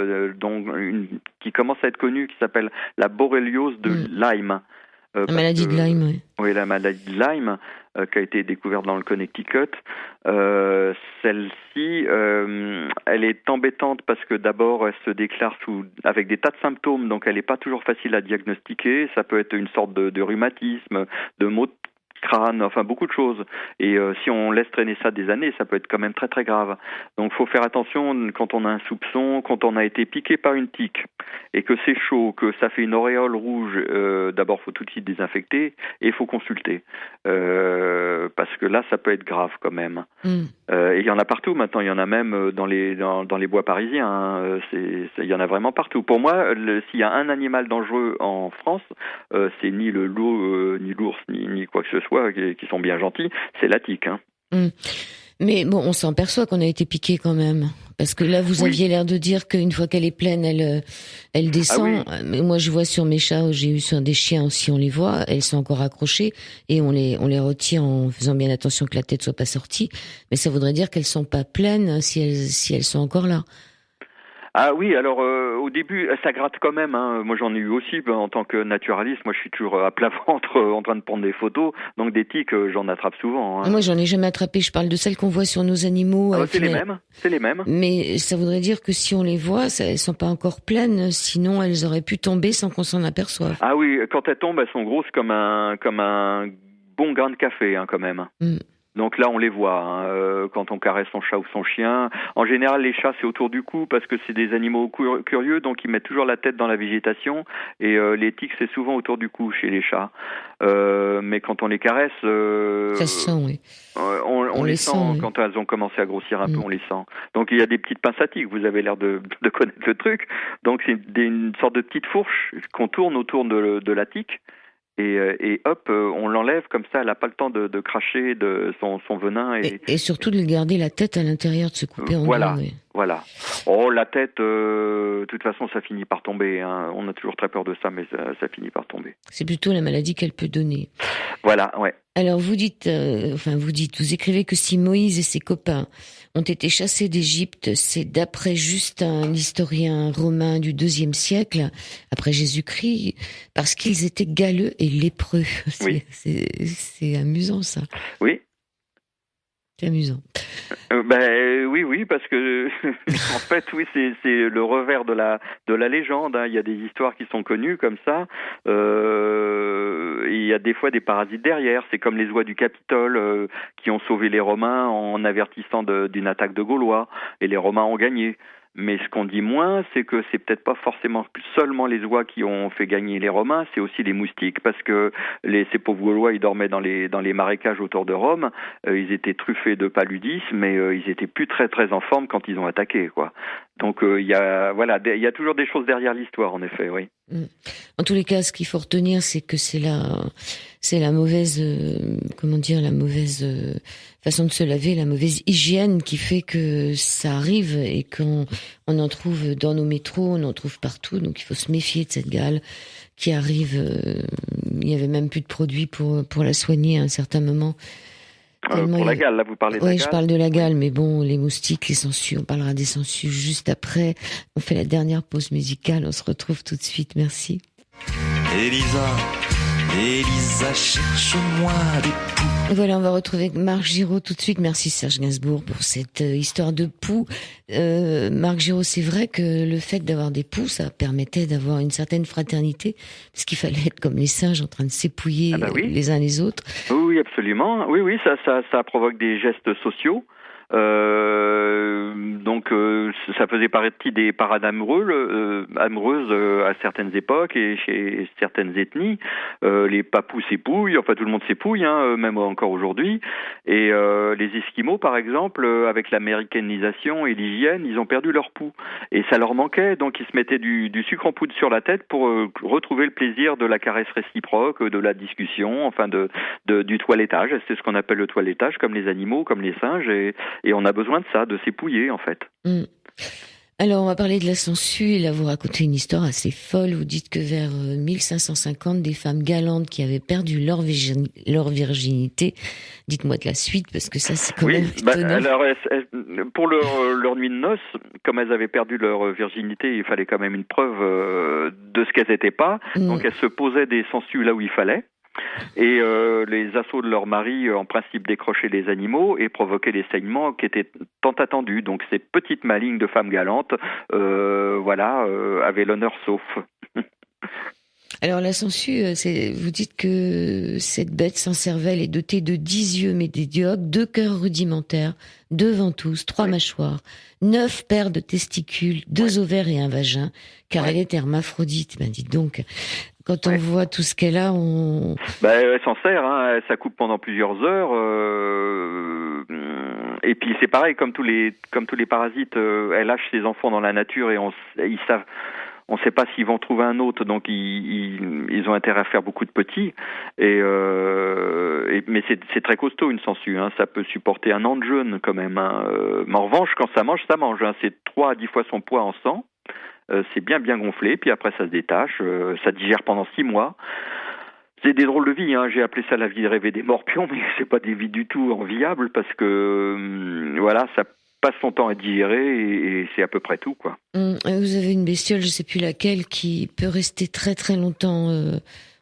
Speaker 2: qui commence à être connue, qui s'appelle la borréliose de Lyme.
Speaker 1: La maladie de Lyme, oui.
Speaker 2: Oui, la maladie de Lyme, qui a été découverte dans le Connecticut. Celle-ci, elle est embêtante parce que d'abord, elle se déclare avec des tas de symptômes, donc elle n'est pas toujours facile à diagnostiquer. Ça peut être une sorte de rhumatisme, de maux de crâne, enfin beaucoup de choses. Et si on laisse traîner ça des années, ça peut être quand même très très grave. Donc il faut faire attention quand on a un soupçon, quand on a été piqué par une tique et que c'est chaud, que ça fait une auréole rouge, d'abord il faut tout de suite désinfecter et il faut consulter. Parce que là ça peut être grave quand même. Et il y en a partout maintenant, il y en a même dans les bois parisiens, hein. Il y en a vraiment partout. Pour moi, s'il y a un animal dangereux en France, c'est ni le loup, ni l'ours, ni quoi que ce soit, qui sont bien gentils, c'est la tique. Hein.
Speaker 1: Mais bon, on s'en perçoit qu'on a été piqué quand même. Parce que là, vous aviez l'air de dire qu'une fois qu'elle est pleine, elle descend. Ah oui. Mais moi, je vois sur mes chats, j'ai eu sur des chiens aussi, on les voit, elles sont encore accrochées et on les retire en faisant bien attention que la tête soit pas sortie. Mais ça voudrait dire qu'elles sont pas pleines si elles sont encore là.
Speaker 2: Ah oui, alors au début, ça gratte quand même. Hein. Moi, j'en ai eu aussi en tant que naturaliste. Moi, je suis toujours à plat ventre en train de prendre des photos. Donc, des tiques, j'en attrape souvent. Hein.
Speaker 1: Moi, j'en ai jamais attrapé. Je parle de celles qu'on voit sur nos animaux.
Speaker 2: C'est les mêmes. C'est les mêmes.
Speaker 1: Mais ça voudrait dire que si on les voit, elles sont pas encore pleines. Sinon, elles auraient pu tomber sans qu'on s'en aperçoive.
Speaker 2: Ah oui, quand elles tombent, elles sont grosses comme un bon grain de café, hein, quand même. Donc là, on les voit hein, quand on caresse son chat ou son chien. En général, les chats, c'est autour du cou parce que c'est des animaux curieux, donc ils mettent toujours la tête dans la végétation. Et les tiques, c'est souvent autour du cou chez les chats. Mais quand on les caresse...
Speaker 1: ça se sent, oui.
Speaker 2: On les sent, oui. Quand elles ont commencé à grossir un peu, on les sent. Donc il y a des petites pinces à tiques, vous avez l'air de connaître le truc. Donc c'est une sorte de petite fourche qu'on tourne autour de la tique. Et hop, on l'enlève comme ça, elle n'a pas le temps de cracher de son venin.
Speaker 1: Et surtout de garder la tête à l'intérieur, de se couper en deux. Oui.
Speaker 2: Voilà. Oh, la tête, de toute façon, ça finit par tomber. Hein. On a toujours très peur de ça, mais ça finit par tomber.
Speaker 1: C'est plutôt la maladie qu'elle peut donner.
Speaker 2: Voilà, ouais.
Speaker 1: Alors vous vous écrivez que si Moïse et ses copains ont été chassés d'Égypte, c'est d'après Justin, l'historien romain du IIe siècle, après Jésus-Christ, parce qu'ils étaient galeux et lépreux.
Speaker 2: Oui.
Speaker 1: C'est amusant ça.
Speaker 2: Oui.
Speaker 1: C'est amusant.
Speaker 2: Oui, parce que en fait, oui, c'est le revers de la légende. Hein. Il y a des histoires qui sont connues comme ça. Il y a des fois des parasites derrière. C'est comme les oies du Capitole qui ont sauvé les Romains en avertissant d'une attaque de Gaulois, et les Romains ont gagné. Mais ce qu'on dit moins, c'est que c'est peut-être pas forcément seulement les oies qui ont fait gagner les Romains, c'est aussi les moustiques, parce que ces pauvres Gaulois, ils dormaient dans les marécages autour de Rome, ils étaient truffés de paludisme, mais ils étaient plus très très en forme quand ils ont attaqué, quoi. Donc il y a toujours des choses derrière l'histoire, en effet, oui.
Speaker 1: En tous les cas, ce qu'il faut retenir, c'est que c'est la mauvaise, la mauvaise façon de se laver, la mauvaise hygiène qui fait que ça arrive et qu'on en trouve dans nos métros, on en trouve partout. Donc il faut se méfier de cette gale qui arrive. Il y avait même plus de produits pour la soigner à un certain moment.
Speaker 2: Pour la gale, là, vous parlez de la gale.
Speaker 1: Oui, je parle de la gale, mais bon, les moustiques, les sangsues, on parlera des sangsues juste après. On fait la dernière pause musicale, on se retrouve tout de suite, merci.
Speaker 3: Elisa, cherche-moi des poux.
Speaker 1: Voilà, on va retrouver Marc Giraud tout de suite. Merci Serge Gainsbourg pour cette histoire de poux. Marc Giraud, c'est vrai que le fait d'avoir des poux, ça permettait d'avoir une certaine fraternité, parce qu'il fallait être comme les singes en train de s'épouiller les uns les autres.
Speaker 2: Oui, absolument. Oui, ça provoque des gestes sociaux. Donc ça faisait partie des parades amoureuses à certaines époques et chez certaines ethnies. Les papous s'épouillent, enfin tout le monde s'épouille, hein, même encore aujourd'hui. Et les Esquimaux, par exemple, avec l'américanisation et l'hygiène, ils ont perdu leur poux. Et ça leur manquait, donc ils se mettaient du sucre en poudre sur la tête pour retrouver le plaisir de la caresse réciproque, de la discussion, enfin du toilettage. C'est ce qu'on appelle le toilettage, comme les animaux, comme les singes. Et on a besoin de ça, de s'épouiller, en fait.
Speaker 1: Alors, on va parler de la sangsue. Et là, vous racontez une histoire assez folle. Vous dites que vers 1550, des femmes galantes qui avaient perdu leur virginité. Dites-moi de la suite, parce que ça, c'est quand même étonnant.
Speaker 2: Alors, pour leur nuit de noces, comme elles avaient perdu leur virginité, il fallait quand même une preuve de ce qu'elles n'étaient pas. Donc, elles se posaient des sangsues là où il fallait. Et les assauts de leur mari, en principe, décrochaient les animaux et provoquaient des saignements qui étaient tant attendus. Donc ces petites malignes de femmes galantes, avaient l'honneur sauf.
Speaker 1: Alors la sangsue, vous dites que cette bête sans cervelle est dotée de 10 yeux médiocres, 2 cœurs rudimentaires, 2 ventouses, 3 mâchoires, 9 paires de testicules, 2 ovaires et un vagin, car elle est hermaphrodite. Dites donc, quand on voit tout ce qu'elle a,
Speaker 2: elle s'en sert, hein, ça coupe pendant plusieurs heures. Et puis c'est pareil, comme tous les parasites, elle lâche ses enfants dans la nature et ils savent. On ne sait pas s'ils vont trouver un autre, donc ils ont intérêt à faire beaucoup de petits. Mais c'est très costaud une sangsue, hein. Ça peut supporter un an de jeûne quand même. Hein. Mais en revanche, quand ça mange, ça mange. Hein. C'est 3 à 10 fois son poids en sang. C'est bien gonflé, puis après ça se détache. Ça digère pendant 6 mois. C'est des drôles de vie, hein. J'ai appelé ça la vie de rêver des morpions, mais c'est pas des vies du tout enviables parce que passe son temps à digérer et c'est à peu près tout, quoi.
Speaker 1: Vous avez une bestiole, je sais plus laquelle, qui peut rester très très longtemps.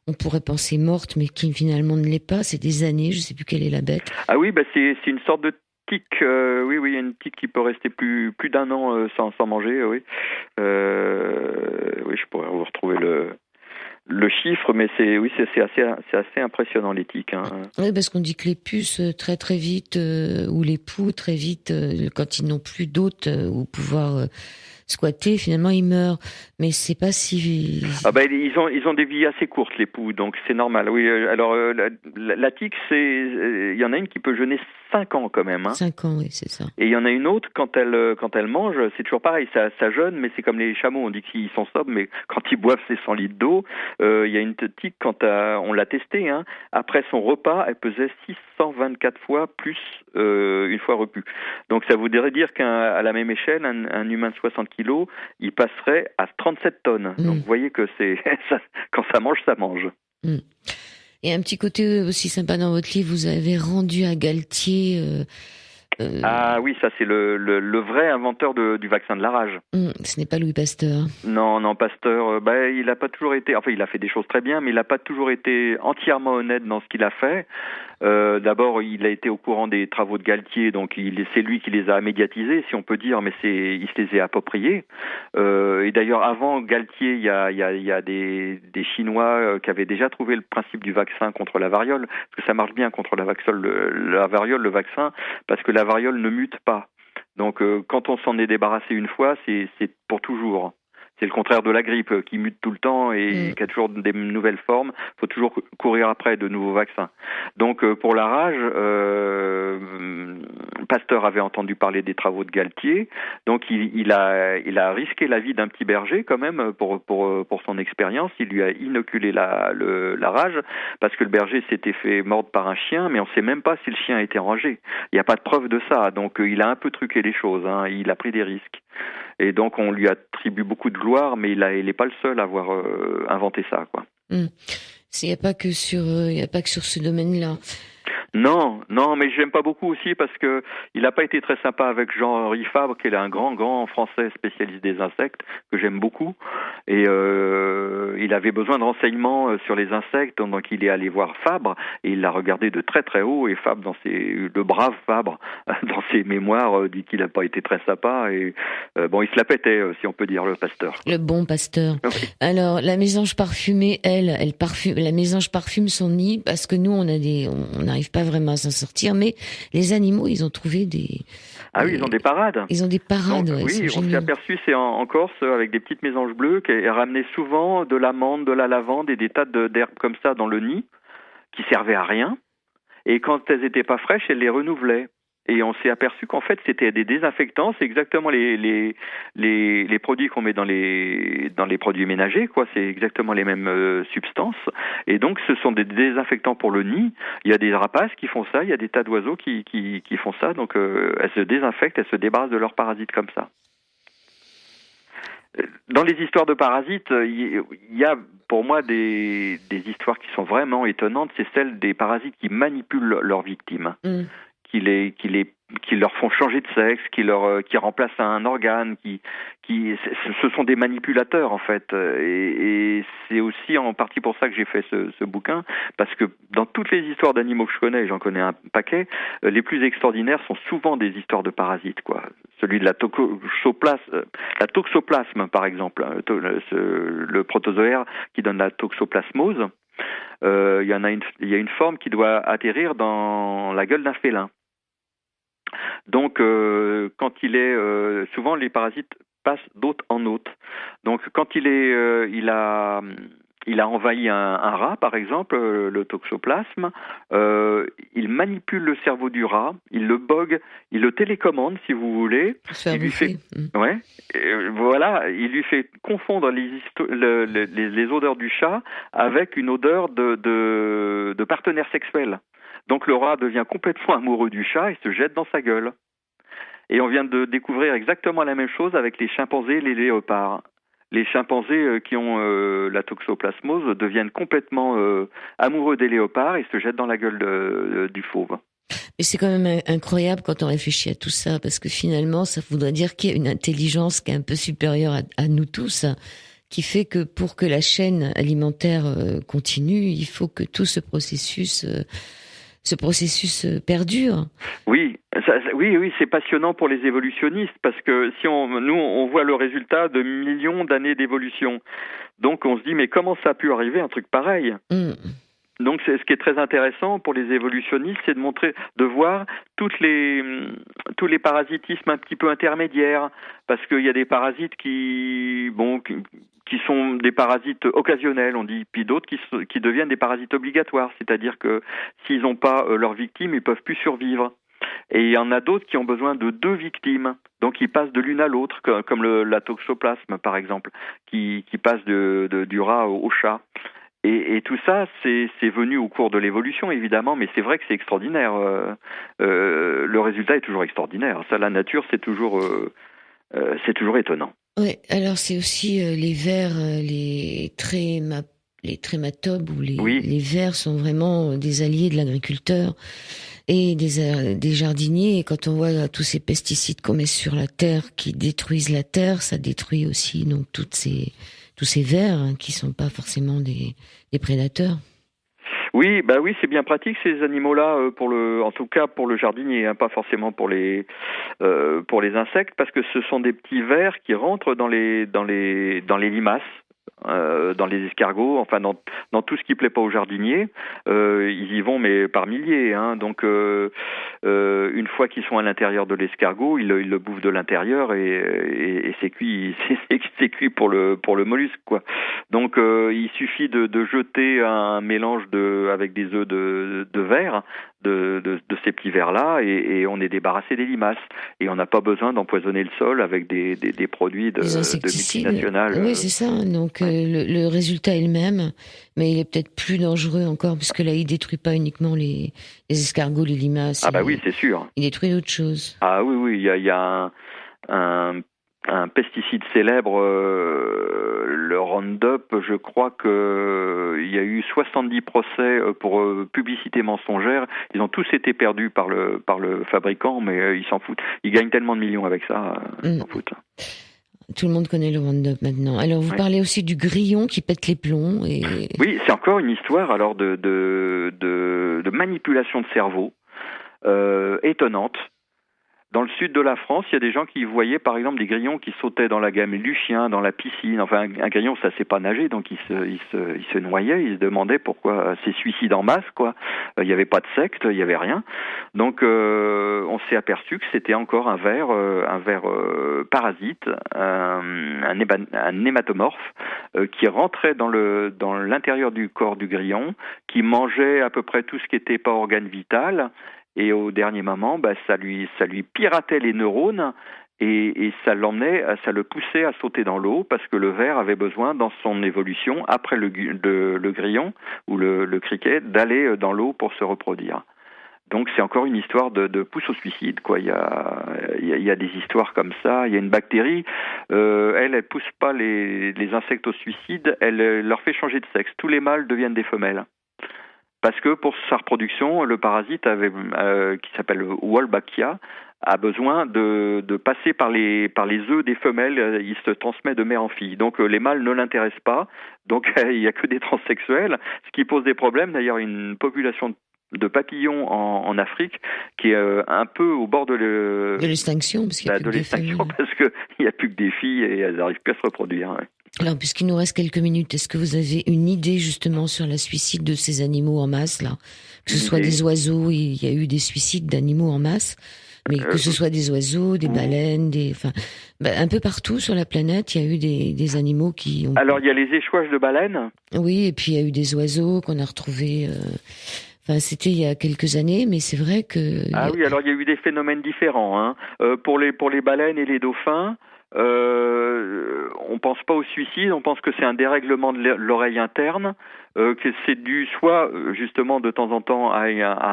Speaker 1: On pourrait penser morte, mais qui finalement ne l'est pas. C'est des années, je sais plus quelle est la bête.
Speaker 2: Ah oui, c'est une sorte de tique. Oui, il y a une tique qui peut rester plus d'un an sans manger. Oui, oui, je pourrais vous retrouver le chiffre, mais c'est assez impressionnant les tiques. Hein.
Speaker 1: Oui, parce qu'on dit que les puces très très vite ou les poux très vite, quand ils n'ont plus d'hôtes ou pouvoir squatter, finalement ils meurent. Mais c'est pas si.
Speaker 2: Ah ils ont des vies assez courtes les poux, donc c'est normal. Oui, alors la tique, il y en a une qui peut jeûner 5 ans quand même. Hein.
Speaker 1: 5 ans, oui, c'est ça.
Speaker 2: Et il y en a une autre quand elle mange, c'est toujours pareil, ça jeûne, mais c'est comme les chameaux, on dit qu'ils sont sobres, mais quand ils boivent ces 100 litres d'eau, il y a une tique on l'a testée, hein, après son repas, elle pesait 624 fois plus une fois repu. Donc ça voudrait dire qu'à la même échelle, un humain de 60 kilos, il passerait à 37 tonnes. Donc vous voyez que c'est quand ça mange, ça mange.
Speaker 1: Et un petit côté aussi sympa dans votre livre, vous avez rendu à Galtier.
Speaker 2: Ah oui, ça c'est le vrai inventeur du vaccin de la rage.
Speaker 1: Ce n'est pas Louis Pasteur.
Speaker 2: Non, Pasteur, il a pas toujours été. Enfin, il a fait des choses très bien, mais il n'a pas toujours été entièrement honnête dans ce qu'il a fait. D'abord, il a été au courant des travaux de Galtier, donc c'est lui qui les a médiatisés, si on peut dire, mais il se les a appropriés. Et d'ailleurs, avant Galtier, il y a des Chinois qui avaient déjà trouvé le principe du vaccin contre la variole, parce que ça marche bien contre la variole, le vaccin, parce que la variole ne mute pas. Donc, quand on s'en est débarrassé une fois, c'est pour toujours. C'est le contraire de la grippe qui mute tout le temps et qui a toujours des nouvelles formes. Il faut toujours courir après de nouveaux vaccins. Donc pour la rage, Pasteur avait entendu parler des travaux de Galtier. Donc il a risqué la vie d'un petit berger quand même pour son expérience. Il lui a inoculé la rage parce que le berger s'était fait mordre par un chien, mais on ne sait même pas si le chien a été rangé. Il n'y a pas de preuve de ça. Donc il a un peu truqué les choses. Hein. Il a pris des risques. Et donc on lui attribue beaucoup de gloire, mais il n'est pas le seul à avoir inventé ça, quoi.
Speaker 1: Il n'y a pas que sur ce domaine-là.
Speaker 2: Non, mais j'aime pas beaucoup aussi parce que il n'a pas été très sympa avec Jean-Henri Fabre, qui est un grand Français spécialiste des insectes, que j'aime beaucoup. Et il avait besoin de renseignements sur les insectes, donc il est allé voir Fabre et il l'a regardé de très très haut. Et Fabre, le brave Fabre, dans ses mémoires, dit qu'il n'a pas été très sympa. Et il se la pétait, si on peut dire, le Pasteur.
Speaker 1: Le bon Pasteur. Oui. Alors la mésange parfumée, la mésange parfume son nid parce que nous on n'arrive pas vraiment à s'en sortir, mais les animaux, ils ont trouvé des...
Speaker 2: Ah oui, ils ont des parades.
Speaker 1: Ils ont des parades,
Speaker 2: donc, oui, on s'est aperçu, c'est en Corse, avec des petites mésanges bleues, qui ramenaient souvent de l'amande, de la lavande et des tas d'herbes comme ça dans le nid, qui servaient à rien. Et quand elles n'étaient pas fraîches, elles les renouvelaient. Et on s'est aperçu qu'en fait, c'était des désinfectants. C'est exactement les produits qu'on met dans les produits ménagers, quoi. C'est exactement les mêmes substances. Et donc, ce sont des désinfectants pour le nid. Il y a des rapaces qui font ça. Il y a des tas d'oiseaux qui font ça. Donc, elles se désinfectent, elles se débarrassent de leurs parasites comme ça. Dans les histoires de parasites, il y a pour moi des histoires qui sont vraiment étonnantes. C'est celles des parasites qui manipulent leurs victimes. Qui leur font changer de sexe, qui remplacent un organe, ce sont des manipulateurs en fait. Et c'est aussi en partie pour ça que j'ai fait ce bouquin, parce que dans toutes les histoires d'animaux que je connais, j'en connais un paquet, les plus extraordinaires sont souvent des histoires de parasites, quoi. Celui de la toxoplasme par exemple, le protozoaire qui donne la toxoplasmose. Il y a une forme qui doit atterrir dans la gueule d'un félin. Donc, quand souvent les parasites passent d'hôte en hôte. Donc, quand il a envahi un rat, par exemple, le toxoplasme, il manipule le cerveau du rat, il le bogue, il le télécommande, si vous voulez. Il lui fait, il lui fait confondre les odeurs du chat avec une odeur de partenaire sexuel. Donc le rat devient complètement amoureux du chat et se jette dans sa gueule. Et on vient de découvrir exactement la même chose avec les chimpanzés et les léopards. Les chimpanzés qui ont la toxoplasmose deviennent complètement amoureux des léopards et se jettent dans la gueule du fauve.
Speaker 1: Mais c'est quand même incroyable quand on réfléchit à tout ça, parce que finalement, ça voudrait dire qu'il y a une intelligence qui est un peu supérieure à nous tous, qui fait que pour que la chaîne alimentaire continue, il faut que tout ce processus perdure.
Speaker 2: Oui, oui, c'est passionnant pour les évolutionnistes parce que si on voit le résultat de millions d'années d'évolution, donc on se dit mais comment ça a pu arriver un truc pareil? Donc c'est ce qui est très intéressant pour les évolutionnistes, c'est de voir tous les parasitismes un petit peu intermédiaires, parce qu'il y a des parasites qui sont des parasites occasionnels, on dit, puis d'autres qui deviennent des parasites obligatoires, c'est-à-dire que s'ils n'ont pas leur victime, ils peuvent plus survivre. Et il y en a d'autres qui ont besoin de 2 victimes, donc ils passent de l'une à l'autre, comme la toxoplasme par exemple, qui passe du rat au chat. Et tout ça, c'est venu au cours de l'évolution, évidemment, mais c'est vrai que c'est extraordinaire. Le résultat est toujours extraordinaire. Ça, la nature, c'est toujours étonnant.
Speaker 1: Ouais, alors c'est aussi les vers, les trématobes ou les vers sont vraiment des alliés de l'agriculteur et des jardiniers. Et quand on voit tous ces pesticides qu'on met sur la terre qui détruisent la terre, ça détruit aussi donc tous ces vers qui sont pas forcément des prédateurs.
Speaker 2: Oui, c'est bien pratique ces animaux-là en tout cas pour le jardinier, hein, pas forcément pour les insectes, parce que ce sont des petits vers qui rentrent dans les limaces. Dans les escargots, enfin dans tout ce qui plaît pas aux jardiniers, ils y vont mais par milliers, hein. Donc une fois qu'ils sont à l'intérieur de l'escargot, ils le bouffent de l'intérieur et c'est cuit, c'est cuit pour le mollusque, quoi. Donc il suffit de jeter un mélange avec des œufs de verre, de ces petits vers-là, et on est débarrassé des limaces. Et on n'a pas besoin d'empoisonner le sol avec des produits de multinationales.
Speaker 1: Oui, c'est ça. Donc le résultat est le même, mais il est peut-être plus dangereux encore, parce que là, il détruit pas uniquement les escargots, les limaces.
Speaker 2: Ah oui, c'est sûr.
Speaker 1: Il détruit d'autres choses.
Speaker 2: Ah oui, il y a un pesticide célèbre, le Roundup. Je crois qu'il y a eu 70 procès pour publicité mensongère. Ils ont tous été perdus par le fabricant, mais ils s'en foutent. Ils gagnent tellement de millions avec ça, ils s'en foutent.
Speaker 1: Tout le monde connaît le Roundup maintenant. Alors vous parlez aussi du grillon qui pète les plombs.
Speaker 2: Oui, c'est encore une histoire alors de manipulation de cerveau étonnante. Dans le sud de la France, il y a des gens qui voyaient par exemple des grillons qui sautaient dans la gamelle du chien, dans la piscine. Enfin, un grillon, ça sait pas nager, donc il se noyait. Il se demandait pourquoi ces suicides en masse, quoi. Il n'y avait pas de secte, il n'y avait rien. Donc, on s'est aperçu que c'était encore un ver parasite, un nématomorphe, qui rentrait dans l'intérieur du corps du grillon, qui mangeait à peu près tout ce qui n'était pas organe vital. Et au dernier moment, ça lui piratait les neurones et ça le poussait à sauter dans l'eau parce que le ver avait besoin, dans son évolution, après le grillon ou le criquet, d'aller dans l'eau pour se reproduire. Donc c'est encore une histoire de pousse au suicide, quoi. Il y a des histoires comme ça. Il y a une bactérie, elle pousse pas les insectes au suicide, elle leur fait changer de sexe. Tous les mâles deviennent des femelles. Parce que pour sa reproduction, le parasite qui s'appelle Wolbachia a besoin de passer par les œufs des femelles. Il se transmet de mère en fille. Donc les mâles ne l'intéressent pas. Donc il n'y a que des transsexuels, ce qui pose des problèmes. D'ailleurs, une population de papillons en Afrique qui est un peu au bord de
Speaker 1: l'extinction, parce qu'il
Speaker 2: n'y a plus que des filles et elles n'arrivent plus à se reproduire. Ouais.
Speaker 1: Alors, puisqu'il nous reste quelques minutes, est-ce que vous avez une idée justement sur la suicide de ces animaux en masse, là? Que ce soit des oiseaux, il y a eu des suicides d'animaux en masse, mais que ce soit des oiseaux, des baleines, un peu partout sur la planète, il y a eu des animaux qui ont...
Speaker 2: Alors, il y a les échouages de baleines.
Speaker 1: Oui, et puis il y a eu des oiseaux qu'on a retrouvés... c'était il y a quelques années, mais c'est vrai que...
Speaker 2: Oui, alors il y a eu des phénomènes différents. Hein. Pour les baleines et les dauphins, on pense pas au suicide, on pense que c'est un dérèglement de l'oreille interne. que c'est dû soit justement de temps en temps à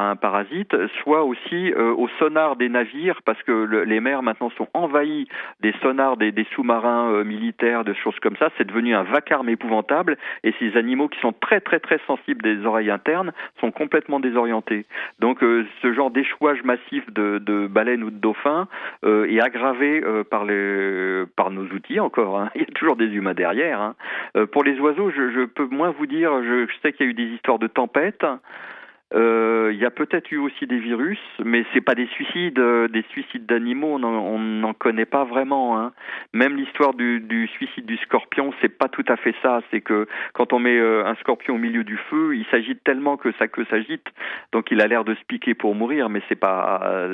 Speaker 2: un parasite, soit aussi au sonar des navires, parce que les mers maintenant sont envahies des sonars des sous-marins militaires, de choses comme ça. C'est devenu un vacarme épouvantable, et ces animaux qui sont très très très sensibles des oreilles internes sont complètement désorientés. Donc ce genre d'échouage massif de baleines ou de dauphins est aggravé par nos outils encore. Hein. Il y a toujours des humains derrière. Hein. Pour les oiseaux, je peux moins vous dire. Je sais qu'il y a eu des histoires de tempêtes. Il y a peut-être eu aussi des virus, mais c'est pas des suicides d'animaux, on n'en connaît pas vraiment. Hein. Même l'histoire du suicide du scorpion, c'est pas tout à fait ça. C'est que quand on met un scorpion au milieu du feu, il s'agite tellement que sa queue s'agite, donc il a l'air de se piquer pour mourir. Mais c'est pas,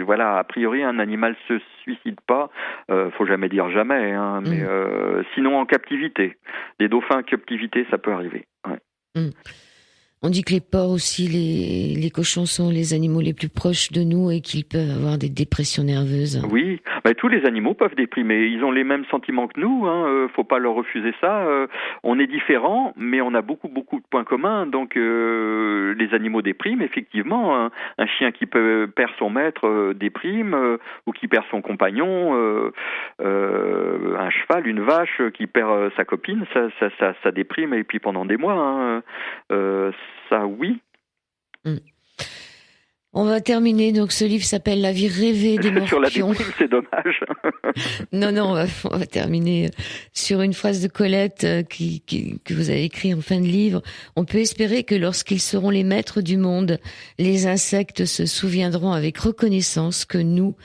Speaker 2: voilà, a priori un animal se suicide pas. Faut jamais dire jamais, hein, mais sinon en captivité, des dauphins en captivité, ça peut arriver. Ouais.
Speaker 1: On dit que les porcs aussi, les cochons sont les animaux les plus proches de nous et qu'ils peuvent avoir des dépressions nerveuses.
Speaker 2: Oui, tous les animaux peuvent déprimer. Ils ont les mêmes sentiments que nous. Faut pas leur refuser ça. On est différents, mais on a beaucoup de points communs. Donc les animaux dépriment effectivement. Un chien qui perd son maître déprime, ou qui perd son compagnon. Un cheval, une vache qui perd sa copine, ça déprime, et puis pendant des mois. Ça, oui.
Speaker 1: On va terminer, donc ce livre s'appelle La vie rêvée des morpions.
Speaker 2: Sur la déprime, c'est dommage.
Speaker 1: Non, on va terminer sur une phrase de Colette que vous avez écrite en fin de livre. On peut espérer que lorsqu'ils seront les maîtres du monde, les insectes se souviendront avec reconnaissance que nous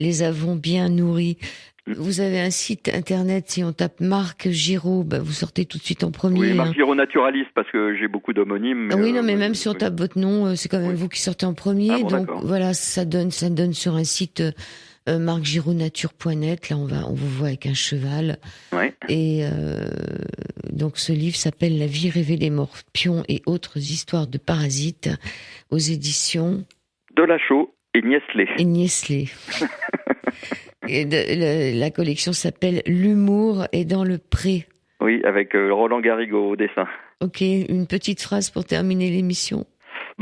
Speaker 1: les avons bien nourris. Vous avez un site internet, si on tape Marc Giraud, vous sortez tout de suite en premier.
Speaker 2: Oui, Marc Giraud naturaliste, parce que j'ai beaucoup d'homonymes.
Speaker 1: Oui, non, mais même si on tape votre nom, c'est quand même vous qui sortez en premier.
Speaker 2: Ah bon,
Speaker 1: donc
Speaker 2: d'accord.
Speaker 1: voilà, ça donne sur un site marcgiroudnature.net. Là, on vous voit avec un cheval.
Speaker 2: Ouais.
Speaker 1: Et donc ce livre s'appelle La vie rêvée des morpions et autres histoires de parasites, aux éditions
Speaker 2: Delachaux et Niestlé.
Speaker 1: Et la collection s'appelle L'humour est dans le pré.
Speaker 2: Oui, avec Roland Garrigou au dessin.
Speaker 1: Ok, une petite phrase pour terminer l'émission.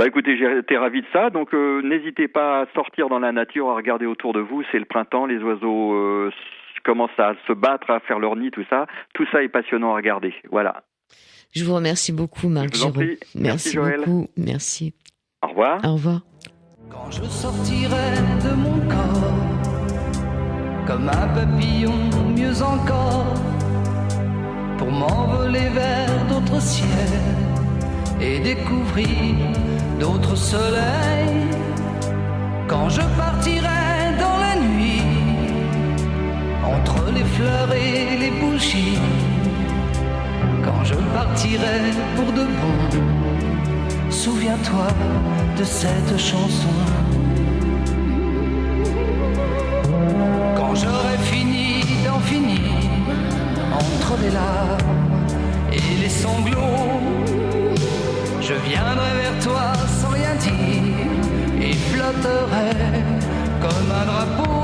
Speaker 2: Écoutez, j'ai été ravi de ça, donc n'hésitez pas à sortir dans la nature, à regarder autour de vous, c'est le printemps, les oiseaux commencent à se battre, à faire leur nid, tout ça est passionnant à regarder, voilà.
Speaker 1: Je vous remercie beaucoup, Marc Giraud.
Speaker 2: Merci Joël.
Speaker 1: Beaucoup, merci.
Speaker 2: Au revoir.
Speaker 1: Au revoir.
Speaker 4: Quand je sortirai de mon corps, comme un papillon, mieux encore, pour m'envoler vers d'autres ciels et découvrir d'autres soleils. Quand je partirai dans la nuit, entre les fleurs et les bougies, quand je partirai pour de bon, souviens-toi de cette chanson. Quand j'aurai fini d'en finir, entre les larmes et les sanglots, je viendrai vers toi sans rien dire et flotterai comme un drapeau.